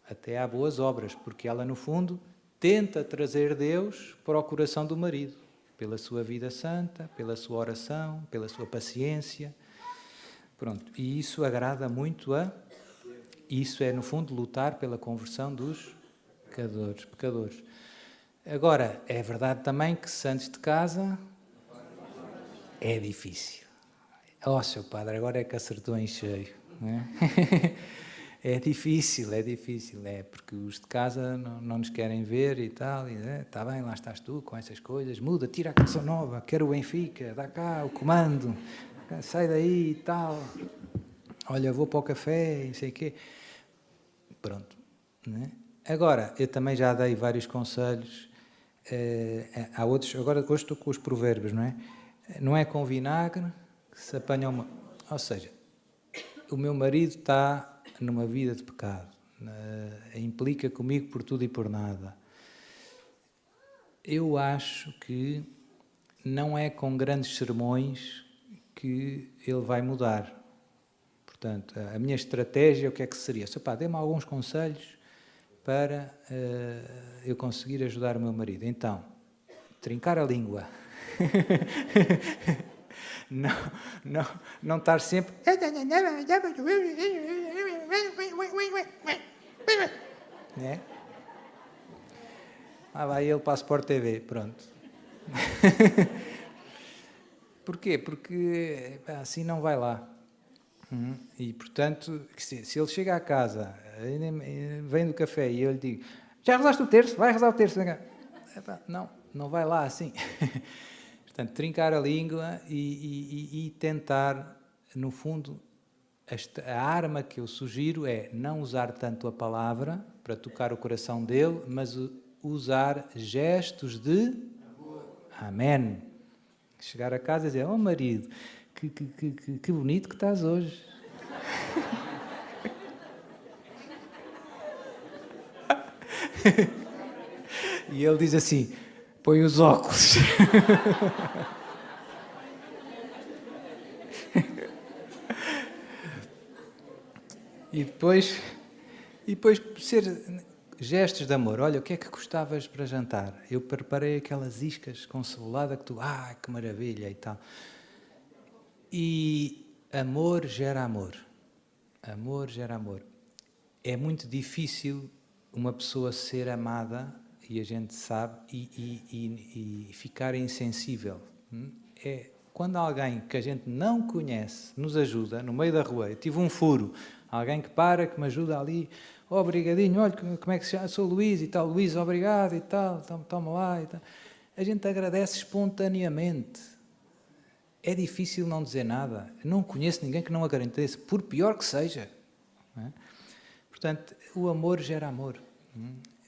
Até há boas obras, porque ela, no fundo, tenta trazer Deus para o coração do marido. Pela sua vida santa, pela sua oração, pela sua paciência. Pronto. E isso agrada muito Isso é, no fundo, lutar pela conversão dos pecadores. Agora, é verdade também que se antes de casa é difícil. Seu padre, agora é que acertou em cheio. Não é? É difícil, porque os de casa não nos querem ver e tal. Está bem, lá estás tu com essas coisas, muda, tira a canção nova, quero o Benfica, dá cá o comando, sai daí e tal. olha, vou para o café, não sei o quê. Pronto. Não é? Agora, eu também já dei vários conselhos. Há outros, agora hoje estou com os provérbios, não é? Não é com vinagre que se apanha uma... Ou seja, o meu marido está numa vida de pecado. Implica comigo por tudo e por nada. Eu acho que não é com grandes sermões que ele vai mudar. Portanto, a minha estratégia, o que é que seria? Dê-me alguns conselhos para eu conseguir ajudar o meu marido. Então, trincar a língua. Não estar sempre... Né? Vai ele para a Sport TV, pronto. Porquê? Porque assim não vai lá. E, portanto, se ele chega à casa, vem do café e eu lhe digo, já rezaste o terço? Vai rezar o terço. Não vai lá assim. Portanto, trincar a língua e tentar, no fundo, a arma que eu sugiro é não usar tanto a palavra para tocar o coração dele, mas usar gestos de amém. Chegar a casa e dizer, oh marido, que bonito que estás hoje. E ele diz assim, põe os óculos. E depois ser gestos de amor. Olha, o que é que gostavas para jantar? Eu preparei aquelas iscas com cebolada que tu... que maravilha e tal. E amor gera amor. Amor gera amor. É muito difícil uma pessoa ser amada, e a gente sabe, e ficar insensível. É quando alguém que a gente não conhece nos ajuda, no meio da rua, eu tive um furo, alguém que para, que me ajuda ali, obrigadinho, olha, como é que se chama? Sou Luís e tal, Luís, obrigado e tal, toma lá e tal. A gente agradece espontaneamente. É difícil não dizer nada. Não conheço ninguém que não agradeça, por pior que seja. Não é? Portanto, o amor gera amor.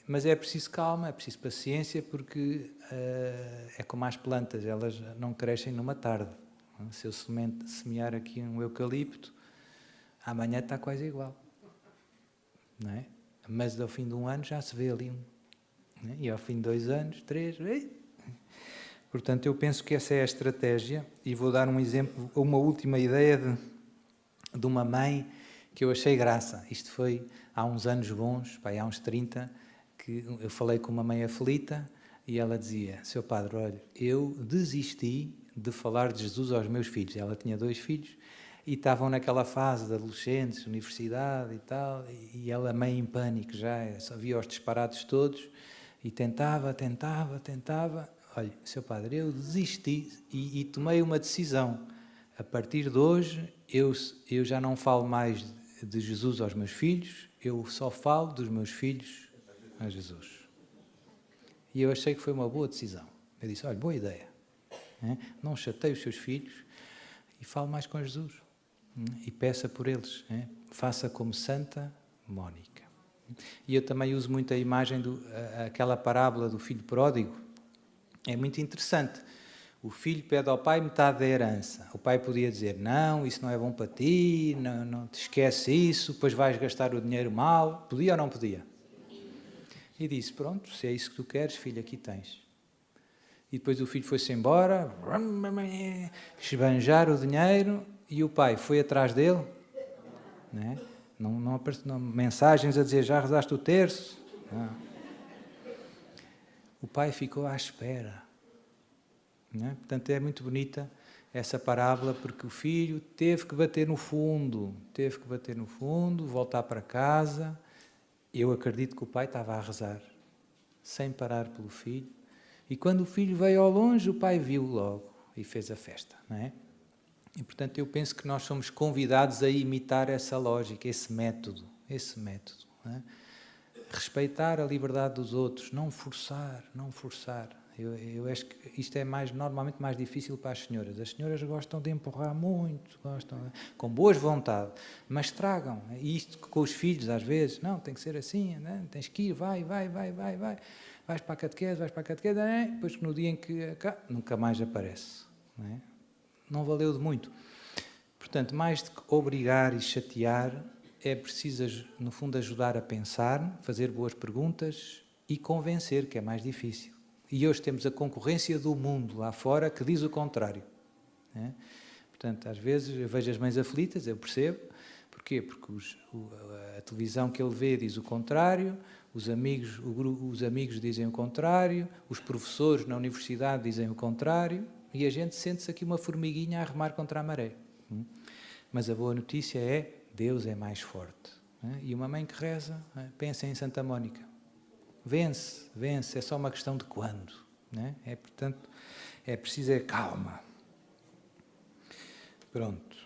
Mas é preciso calma, é preciso paciência, porque é como as plantas, elas não crescem numa tarde. Se eu semear aqui um eucalipto, amanhã está quase igual. Não é? Mas ao fim de um ano já se vê ali um. Não é? E ao fim de 2 anos, 3... Portanto, eu penso que essa é a estratégia, e vou dar um exemplo, uma última ideia de uma mãe que eu achei graça. Isto foi há uns anos bons, há uns 30, que eu falei com uma mãe aflita e ela dizia, seu padre, olha, eu desisti de falar de Jesus aos meus filhos. Ela tinha 2 filhos e estavam naquela fase de adolescentes, universidade e tal, e ela meio em pânico já, só via os disparates todos e tentava. Olha, seu padre, eu desisti e tomei uma decisão. A partir de hoje, eu já não falo mais de Jesus aos meus filhos, eu só falo dos meus filhos a Jesus. E eu achei que foi uma boa decisão. Eu disse, olha, boa ideia. Não chateie os seus filhos e fale mais com Jesus. E peça por eles. Faça como Santa Mónica. E eu também uso muito a imagem, aquela parábola do filho pródigo. É muito interessante. O filho pede ao pai metade da herança. O pai podia dizer, não, isso não é bom para ti, não te esquece isso, depois vais gastar o dinheiro mal. Podia ou não podia? E disse, pronto, se é isso que tu queres, filho, aqui tens. E depois o filho foi-se embora, esbanjar o dinheiro, e o pai foi atrás dele. Não apareceram mensagens a dizer, já rezaste o terço? Não. O pai ficou à espera. Portanto, é muito bonita essa parábola, porque o filho teve que bater no fundo, voltar para casa. Eu acredito que o pai estava a rezar, sem parar pelo filho. E quando o filho veio ao longe, o pai viu logo e fez a festa. Não é? E, portanto, eu penso que nós somos convidados a imitar essa lógica, esse método. Não é? Respeitar a liberdade dos outros, não forçar. Eu acho que isto é normalmente mais difícil para as senhoras. As senhoras gostam de empurrar muito, com boas vontade, mas estragam. E isto com os filhos, às vezes, não, tem que ser assim, né? Tens que ir, vai. Vais para a catequese, né? Depois no dia em que nunca mais aparece. Não valeu de muito. Portanto, mais do que obrigar e chatear, é preciso, no fundo, ajudar a pensar, fazer boas perguntas e convencer, que é mais difícil. E hoje temos a concorrência do mundo lá fora que diz o contrário. Portanto, às vezes eu vejo as mães aflitas, eu percebo. Porquê? Porque a televisão que ele vê diz o contrário, os amigos dizem o contrário, os professores na universidade dizem o contrário, e a gente sente-se aqui uma formiguinha a remar contra a maré. Mas a boa notícia é, Deus é mais forte. E uma mãe que reza, pensa em Santa Mónica. Vence, é só uma questão de quando. Portanto, é preciso calma. Pronto.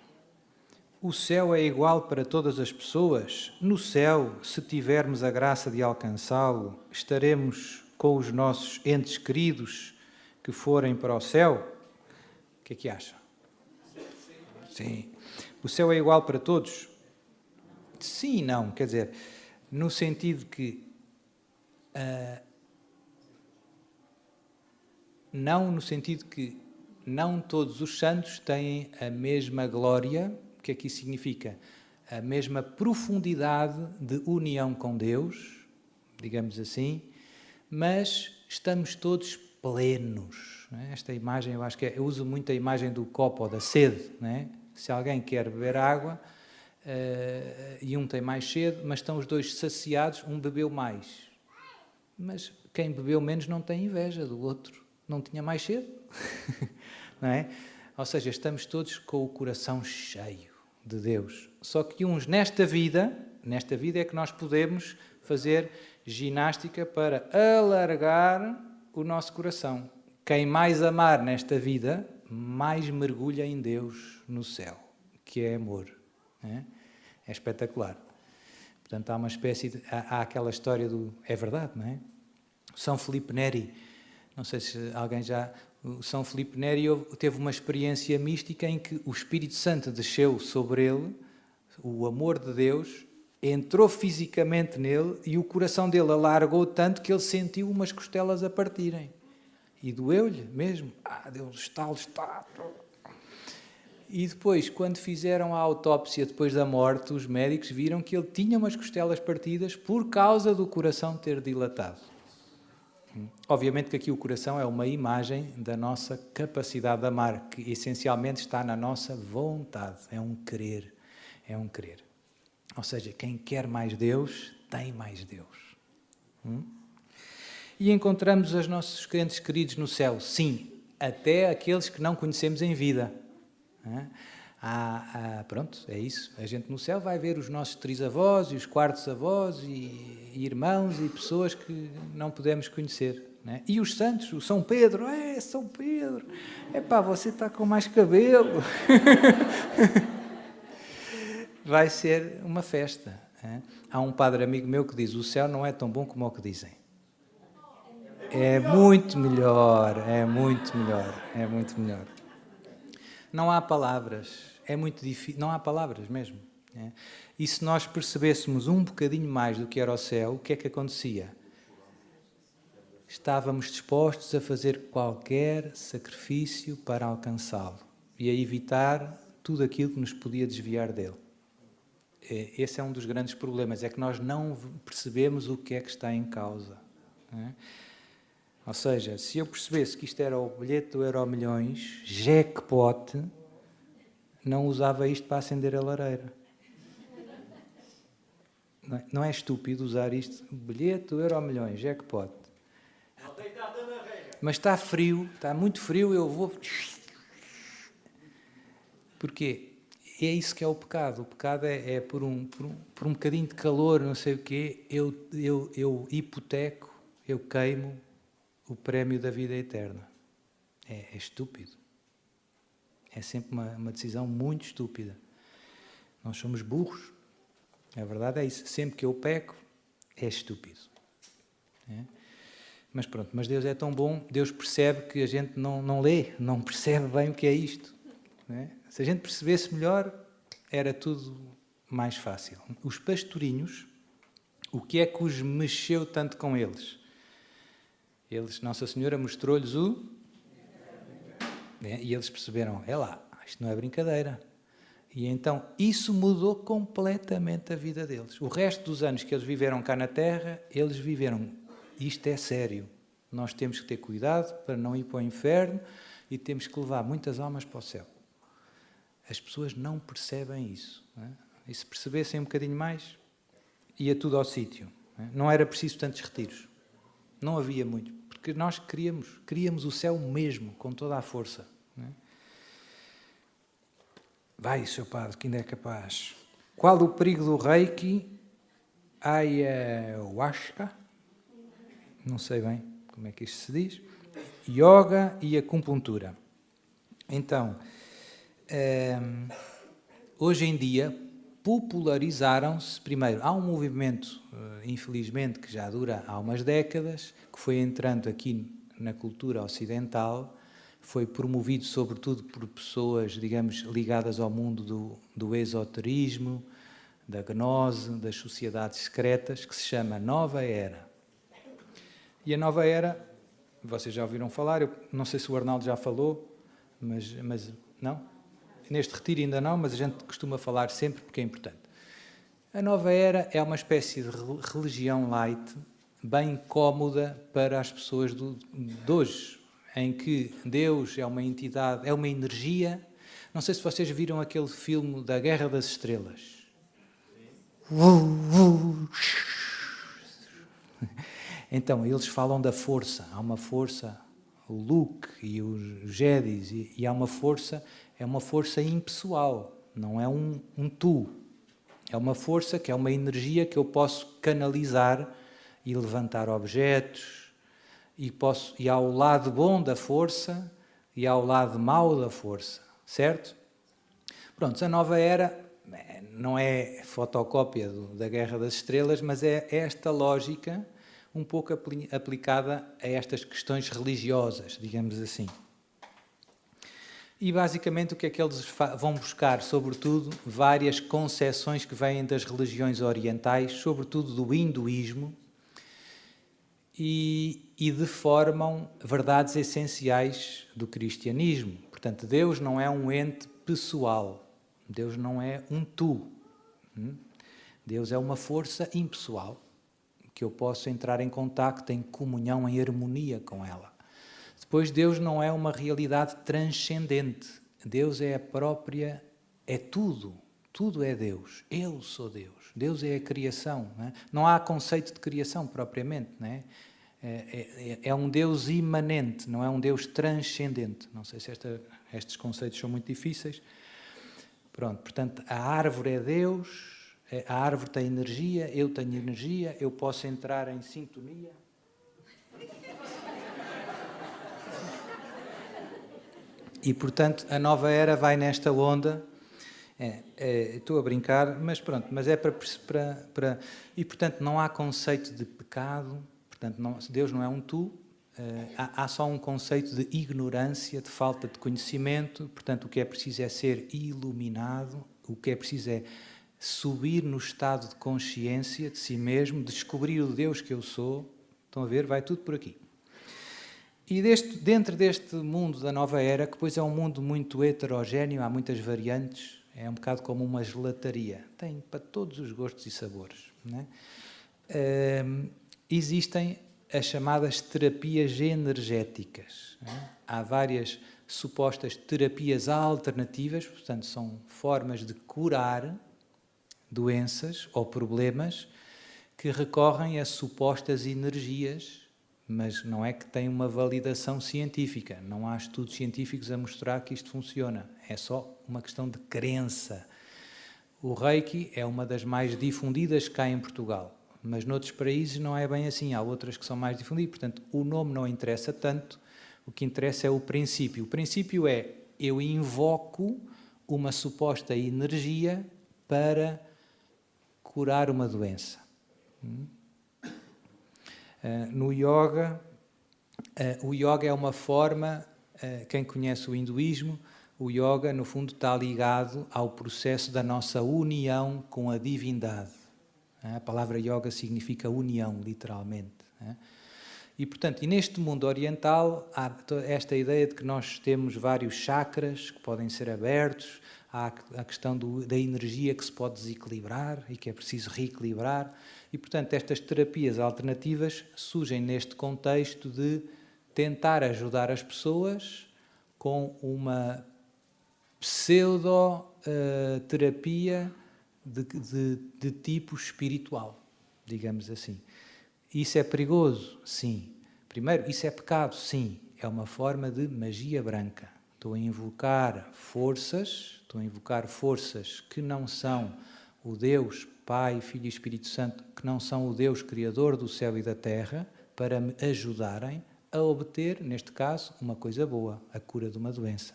O céu é igual para todas as pessoas? No céu, se tivermos a graça de alcançá-lo, estaremos com os nossos entes queridos que forem para o céu? O que é que acha? Sim. O céu é igual para todos? Sim e não. Quer dizer, no sentido que não no sentido que não todos os santos têm a mesma glória, o que é que isso significa? A mesma profundidade de união com Deus, digamos assim, mas estamos todos plenos. Esta imagem, eu acho que eu uso muito a imagem do copo ou da sede. Se alguém quer beber água e um tem mais sede, mas estão os dois saciados, um bebeu mais. Mas quem bebeu menos não tem inveja do outro. Não tinha mais sede. Não é? Ou seja, estamos todos com o coração cheio de Deus. Só que uns nesta vida é que nós podemos fazer ginástica para alargar o nosso coração. Quem mais amar nesta vida, mais mergulha em Deus no céu, que é amor. É espetacular. Portanto, há uma espécie de... Há aquela história do... É verdade, não é? São Filipe Neri, não sei se alguém já... O São Filipe Neri teve uma experiência mística em que o Espírito Santo desceu sobre ele, o amor de Deus entrou fisicamente nele e o coração dele alargou tanto que ele sentiu umas costelas a partirem. E doeu-lhe mesmo. Deu-lhe estalo. E depois, quando fizeram a autópsia depois da morte, os médicos viram que ele tinha umas costelas partidas por causa do coração ter dilatado. Obviamente que aqui o coração é uma imagem da nossa capacidade de amar, que essencialmente está na nossa vontade, é um querer. Ou seja, quem quer mais Deus, tem mais Deus. E encontramos os nossos entes queridos no céu, sim, até aqueles que não conhecemos em vida. Pronto, é isso. A gente no céu vai ver os nossos trisavós e os quartos avós e irmãos e pessoas que não podemos conhecer. E os santos, o São Pedro, São Pedro, você está com mais cabelo. Vai ser uma festa. Há um padre amigo meu que diz, o céu não é tão bom como o que dizem. É muito melhor. Não há palavras. É muito difícil, não há palavras mesmo. E se nós percebêssemos um bocadinho mais do que era o céu, o que é que acontecia? Estávamos dispostos a fazer qualquer sacrifício para alcançá-lo e a evitar tudo aquilo que nos podia desviar dele. Esse é um dos grandes problemas, é que nós não percebemos o que é que está em causa. Ou seja, se eu percebesse que isto era o bilhete do Euromilhões, jackpot, não usava isto para acender a lareira. Não é estúpido usar isto? Bilhete do Euromilhões, jackpot. Mas está frio, está muito frio, eu vou... Porquê? É isso que é o pecado. O pecado é por um bocadinho de calor, não sei o quê, eu hipoteco, eu queimo o prémio da vida eterna. É estúpido. É sempre uma decisão muito estúpida. Nós somos burros. A verdade é isso. Sempre que eu peco, é estúpido. Mas pronto, mas Deus é tão bom, Deus percebe que a gente não lê, não percebe bem o que é isto. Não é? Se a gente percebesse melhor, era tudo mais fácil. Os pastorinhos, o que é que os mexeu tanto com eles? Nossa Senhora mostrou-lhes o... E eles perceberam, isto não é brincadeira. E então isso mudou completamente a vida deles. O resto dos anos que eles viveram cá na Terra, eles viveram, isto é sério. Nós temos que ter cuidado para não ir para o inferno e temos que levar muitas almas para o céu. As pessoas não percebem isso. Não é? E se percebessem um bocadinho mais, ia tudo ao sítio. Não é? Não era preciso tantos retiros. Não havia muito. Porque nós queríamos o céu mesmo, com toda a força. Não é? Vai, Sr. Padre, que ainda é capaz. Qual o perigo do Reiki? Ayahuasca? Não sei bem como é que isto se diz. Yoga e acupuntura. Então, hoje em dia, popularizaram-se, primeiro, há um movimento, infelizmente, que já dura há umas décadas, que foi entrando aqui na cultura ocidental, foi promovido sobretudo por pessoas, digamos, ligadas ao mundo do esoterismo, da gnose, das sociedades secretas, que se chama Nova Era. E a Nova Era, vocês já ouviram falar, eu não sei se o Arnaldo já falou, mas não? Neste retiro ainda não, mas a gente costuma falar sempre porque é importante. A Nova Era é uma espécie de religião light, bem cómoda para as pessoas de hoje, em que Deus é uma entidade, é uma energia. Não sei se vocês viram aquele filme da Guerra das Estrelas. Então, eles falam da força. Há uma força, o Luke e os Jedis, e há uma força, é uma força impessoal, não é um tu. É uma força que é uma energia que eu posso canalizar e levantar objetos, e há o lado bom da força e há o lado mau da força, certo? Pronto, a Nova Era não é fotocópia da Guerra das Estrelas, mas é esta lógica um pouco aplicada a estas questões religiosas, digamos assim. E basicamente o que é que eles vão buscar? Sobretudo várias concepções que vêm das religiões orientais, sobretudo do hinduísmo, e deformam verdades essenciais do cristianismo. Portanto, Deus não é um ente pessoal, Deus não é um tu. Deus é uma força impessoal, que eu posso entrar em contacto, em comunhão, em harmonia com ela. Depois, Deus não é uma realidade transcendente. Deus é a própria, é tudo. Tudo é Deus. Eu sou Deus. Deus é a criação. Não há conceito de criação propriamente. Não é? É um Deus imanente, não é um Deus transcendente. Não sei se estes conceitos são muito difíceis. Pronto, portanto, a árvore é Deus, a árvore tem energia, eu tenho energia, eu posso entrar em sintonia. E, portanto, a Nova Era vai nesta onda. Estou a brincar, mas pronto, mas é para... E, portanto, não há conceito de pecado, portanto, Deus não é um tu, há só um conceito de ignorância, de falta de conhecimento, portanto, o que é preciso é ser iluminado, o que é preciso é subir no estado de consciência de si mesmo, descobrir o Deus que eu sou. Estão a ver? Vai tudo por aqui. E dentro deste mundo da Nova Era, que depois é um mundo muito heterogéneo, há muitas variantes, é um bocado como uma gelataria, tem para todos os gostos e sabores. Não é? Existem as chamadas terapias energéticas. Não é? Há várias supostas terapias alternativas, portanto, são formas de curar doenças ou problemas que recorrem a supostas energias, mas não é que tem uma validação científica. Não há estudos científicos a mostrar que isto funciona. É só uma questão de crença. O Reiki é uma das mais difundidas cá em Portugal, mas noutros países não é bem assim. Há outras que são mais difundidas. Portanto, o nome não interessa tanto. O que interessa é o princípio. O princípio é, eu invoco uma suposta energia para curar uma doença. No yoga, O yoga é uma forma, quem conhece o hinduísmo, o yoga, no fundo, está ligado ao processo da nossa união com a divindade. A palavra yoga significa união, literalmente. E, portanto, neste mundo oriental, há esta ideia de que nós temos vários chakras que podem ser abertos, há a questão da energia que se pode desequilibrar e que é preciso reequilibrar. E, portanto, estas terapias alternativas surgem neste contexto de tentar ajudar as pessoas com uma pseudo-terapia de tipo espiritual, digamos assim. Isso é perigoso? Sim. Primeiro, isso é pecado? Sim. É uma forma de magia branca. Estou a invocar forças que não são o Deus, Pai, Filho e Espírito Santo, que não são o Deus Criador do céu e da terra, para me ajudarem a obter, neste caso, uma coisa boa, a cura de uma doença.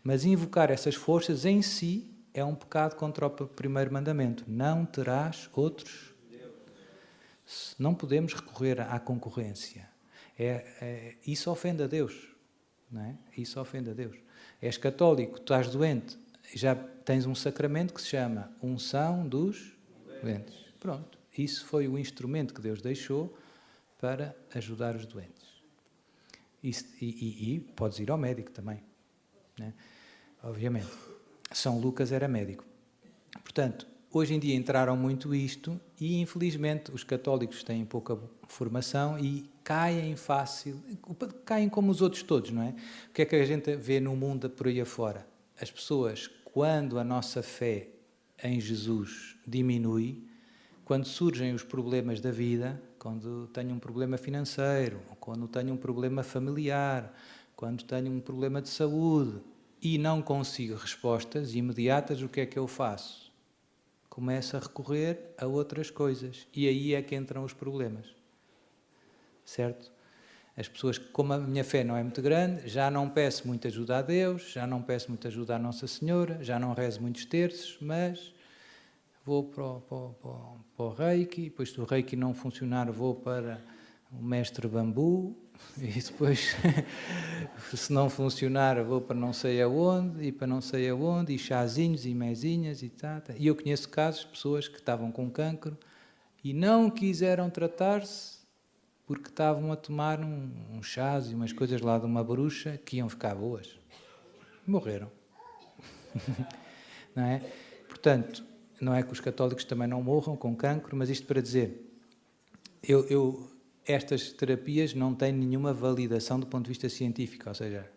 Mas invocar essas forças em si é um pecado contra o primeiro mandamento. Não terás outros. Não podemos recorrer à concorrência. Isso ofende a Deus. Não é? Isso ofende a Deus. És católico, estás doente, já tens um sacramento que se chama unção dos doentes. Pronto. Isso foi o instrumento que Deus deixou para ajudar os doentes. E podes ir ao médico também. Né? Obviamente. São Lucas era médico. Portanto, hoje em dia entraram muito isto e, infelizmente, os católicos têm pouca formação e caem fácil, caem como os outros todos, não é? O que é que a gente vê no mundo por aí afora? As pessoas, quando a nossa fé em Jesus diminui, quando surgem os problemas da vida, quando tenho um problema financeiro, quando tenho um problema familiar, quando tenho um problema de saúde e não consigo respostas imediatas, o que é que eu faço? Começo a recorrer a outras coisas e aí é que entram os problemas. Certo? As pessoas, como a minha fé não é muito grande, já não peço muita ajuda a Deus, já não peço muita ajuda à Nossa Senhora, já não rezo muitos terços, mas vou para o Reiki, depois se o Reiki não funcionar vou para o mestre bambu e depois se não funcionar vou para não sei aonde e para não sei aonde e chazinhos e mesinhas e tal. E eu conheço casos de pessoas que estavam com cancro e não quiseram tratar-se porque estavam a tomar um chás e umas coisas lá de uma bruxa que iam ficar boas. Morreram. Não é? Portanto, não é que os católicos também não morram com cancro, mas isto para dizer, estas terapias não têm nenhuma validação do ponto de vista científico, ou seja,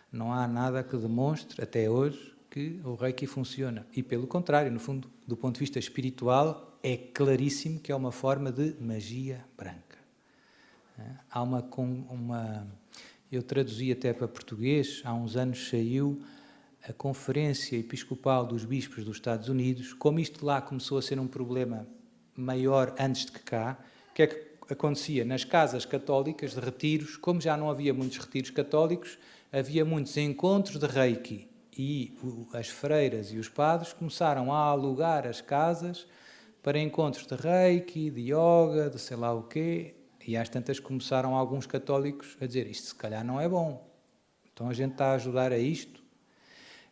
não há nada que demonstre, até hoje, que o Reiki funciona. E pelo contrário, no fundo, do ponto de vista espiritual, é claríssimo que é uma forma de magia branca. Há eu traduzi até para português, há uns anos saiu a Conferência Episcopal dos Bispos dos Estados Unidos. Como isto lá começou a ser um problema maior antes de que cá, o que é que acontecia? Nas casas católicas de retiros, como já não havia muitos retiros católicos, havia muitos encontros de Reiki e as freiras e os padres começaram a alugar as casas para encontros de Reiki, de yoga, de sei lá o quê. E às tantas começaram alguns católicos a dizer isto se calhar não é bom. Então a gente está a ajudar a isto.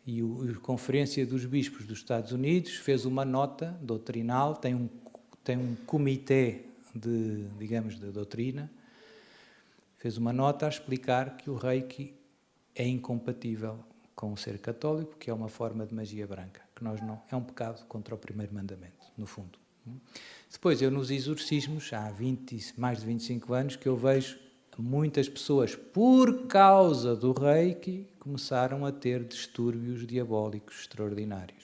E a Conferência dos Bispos dos Estados Unidos fez uma nota doutrinal, tem um comitê de doutrina, fez uma nota a explicar que o Reiki é incompatível com o ser católico, que é uma forma de magia branca, que é um pecado contra o primeiro mandamento, no fundo. Depois, eu nos exorcismos, há mais de 25 anos, que eu vejo muitas pessoas, por causa do Reiki, começaram a ter distúrbios diabólicos extraordinários.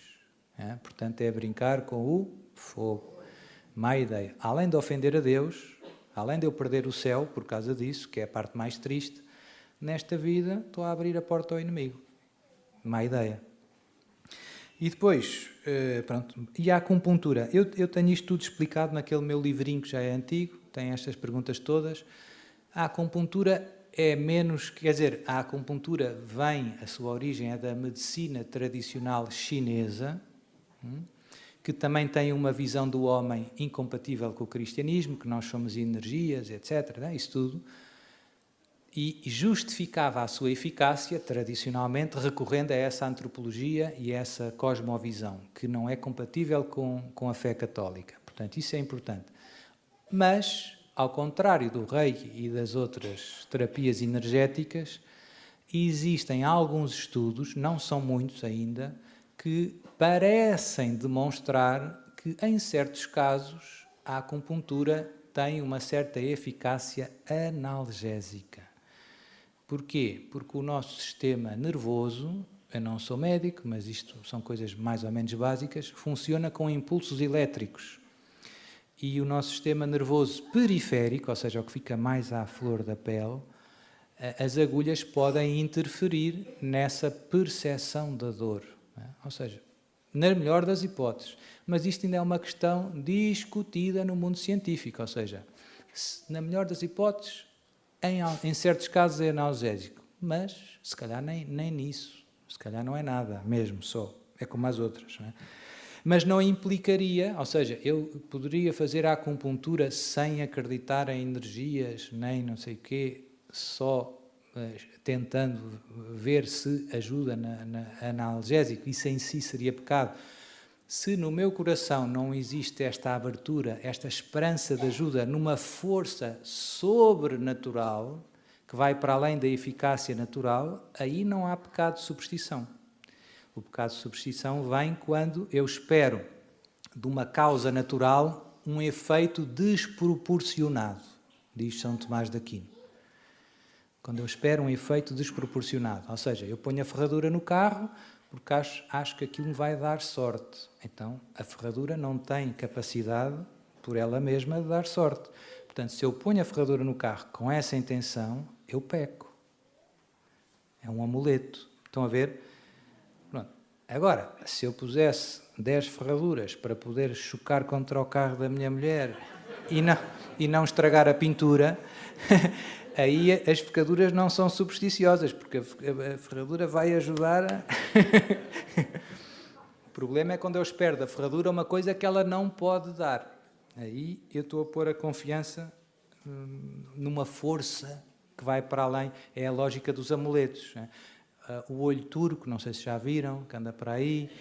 Portanto, é brincar com o fogo. Má ideia. Além de ofender a Deus, além de eu perder o céu por causa disso, que é a parte mais triste, nesta vida estou a abrir a porta ao inimigo. Má ideia. E depois, pronto, e a acupuntura. Eu tenho isto tudo explicado naquele meu livrinho que já é antigo, tem estas perguntas todas. A acupuntura é menos, quer dizer, a acupuntura a sua origem é da medicina tradicional chinesa, que também tem uma visão do homem incompatível com o cristianismo, que nós somos energias, etc., isso tudo. e justificava a sua eficácia, tradicionalmente, recorrendo a essa antropologia e a essa cosmovisão, que não é compatível com a fé católica. Portanto, isso é importante. Mas, ao contrário do Reiki e das outras terapias energéticas, existem alguns estudos, não são muitos ainda, que parecem demonstrar que, em certos casos, a acupuntura tem uma certa eficácia analgésica. Porquê? Porque o nosso sistema nervoso, eu não sou médico, mas isto são coisas mais ou menos básicas, funciona com impulsos elétricos. E o nosso sistema nervoso periférico, ou seja, o que fica mais à flor da pele, as agulhas podem interferir nessa percepção da dor. Ou seja, na melhor das hipóteses. Mas isto ainda é uma questão discutida no mundo científico, ou seja, na melhor das hipóteses, em certos casos é analgésico, mas se calhar nem nisso, se calhar não é nada mesmo, só, é como as outras. Não é? Mas não implicaria, ou seja, eu poderia fazer a acupuntura sem acreditar em energias, nem não sei o quê, só tentando ver se ajuda na analgésico, isso em si seria pecado. Se no meu coração não existe esta abertura, esta esperança de ajuda numa força sobrenatural, que vai para além da eficácia natural, aí não há pecado de superstição. O pecado de superstição vem quando eu espero de uma causa natural um efeito desproporcionado, diz São Tomás de Aquino. Quando eu espero um efeito desproporcionado, ou seja, eu ponho a ferradura no carro porque acho que aquilo me vai dar sorte. Então, a ferradura não tem capacidade, por ela mesma, de dar sorte. Portanto, se eu ponho a ferradura no carro com essa intenção, eu peco. É um amuleto. Estão a ver? Pronto. Agora, se eu pusesse 10 ferraduras para poder chocar contra o carro da minha mulher e não estragar a pintura, aí as ferraduras não são supersticiosas, porque a ferradura vai ajudar a... O problema é quando eu espero da ferradura uma coisa que ela não pode dar. Aí eu estou a pôr a confiança numa força que vai para além. É a lógica dos amuletos. Né? O olho turco, não sei se já viram, que anda para aí,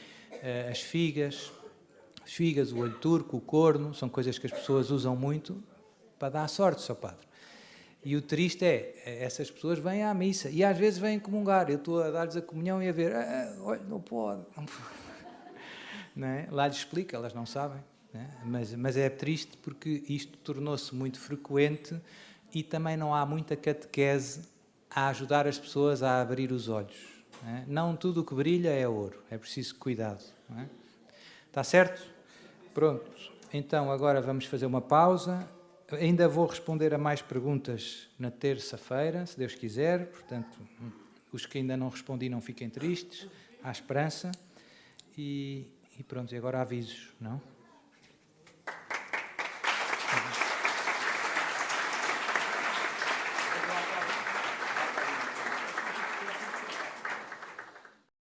as figas, o olho turco, o corno, são coisas que as pessoas usam muito para dar sorte, Sr. Padre. E o triste essas pessoas vêm à missa e às vezes vêm comungar. Eu estou a dar-lhes a comunhão e a ver, olha, não pode. Não é? Lá lhes explica, elas não sabem. Não é? Mas é triste porque isto tornou-se muito frequente e também não há muita catequese a ajudar as pessoas a abrir os olhos. Não é? Não tudo o que brilha é ouro, é preciso cuidado. Não é? Está certo? Pronto. Então agora vamos fazer uma pausa. Ainda vou responder a mais perguntas na terça-feira, se Deus quiser. Portanto, os que ainda não respondi não fiquem tristes. Há esperança. E pronto, e agora avisos, não?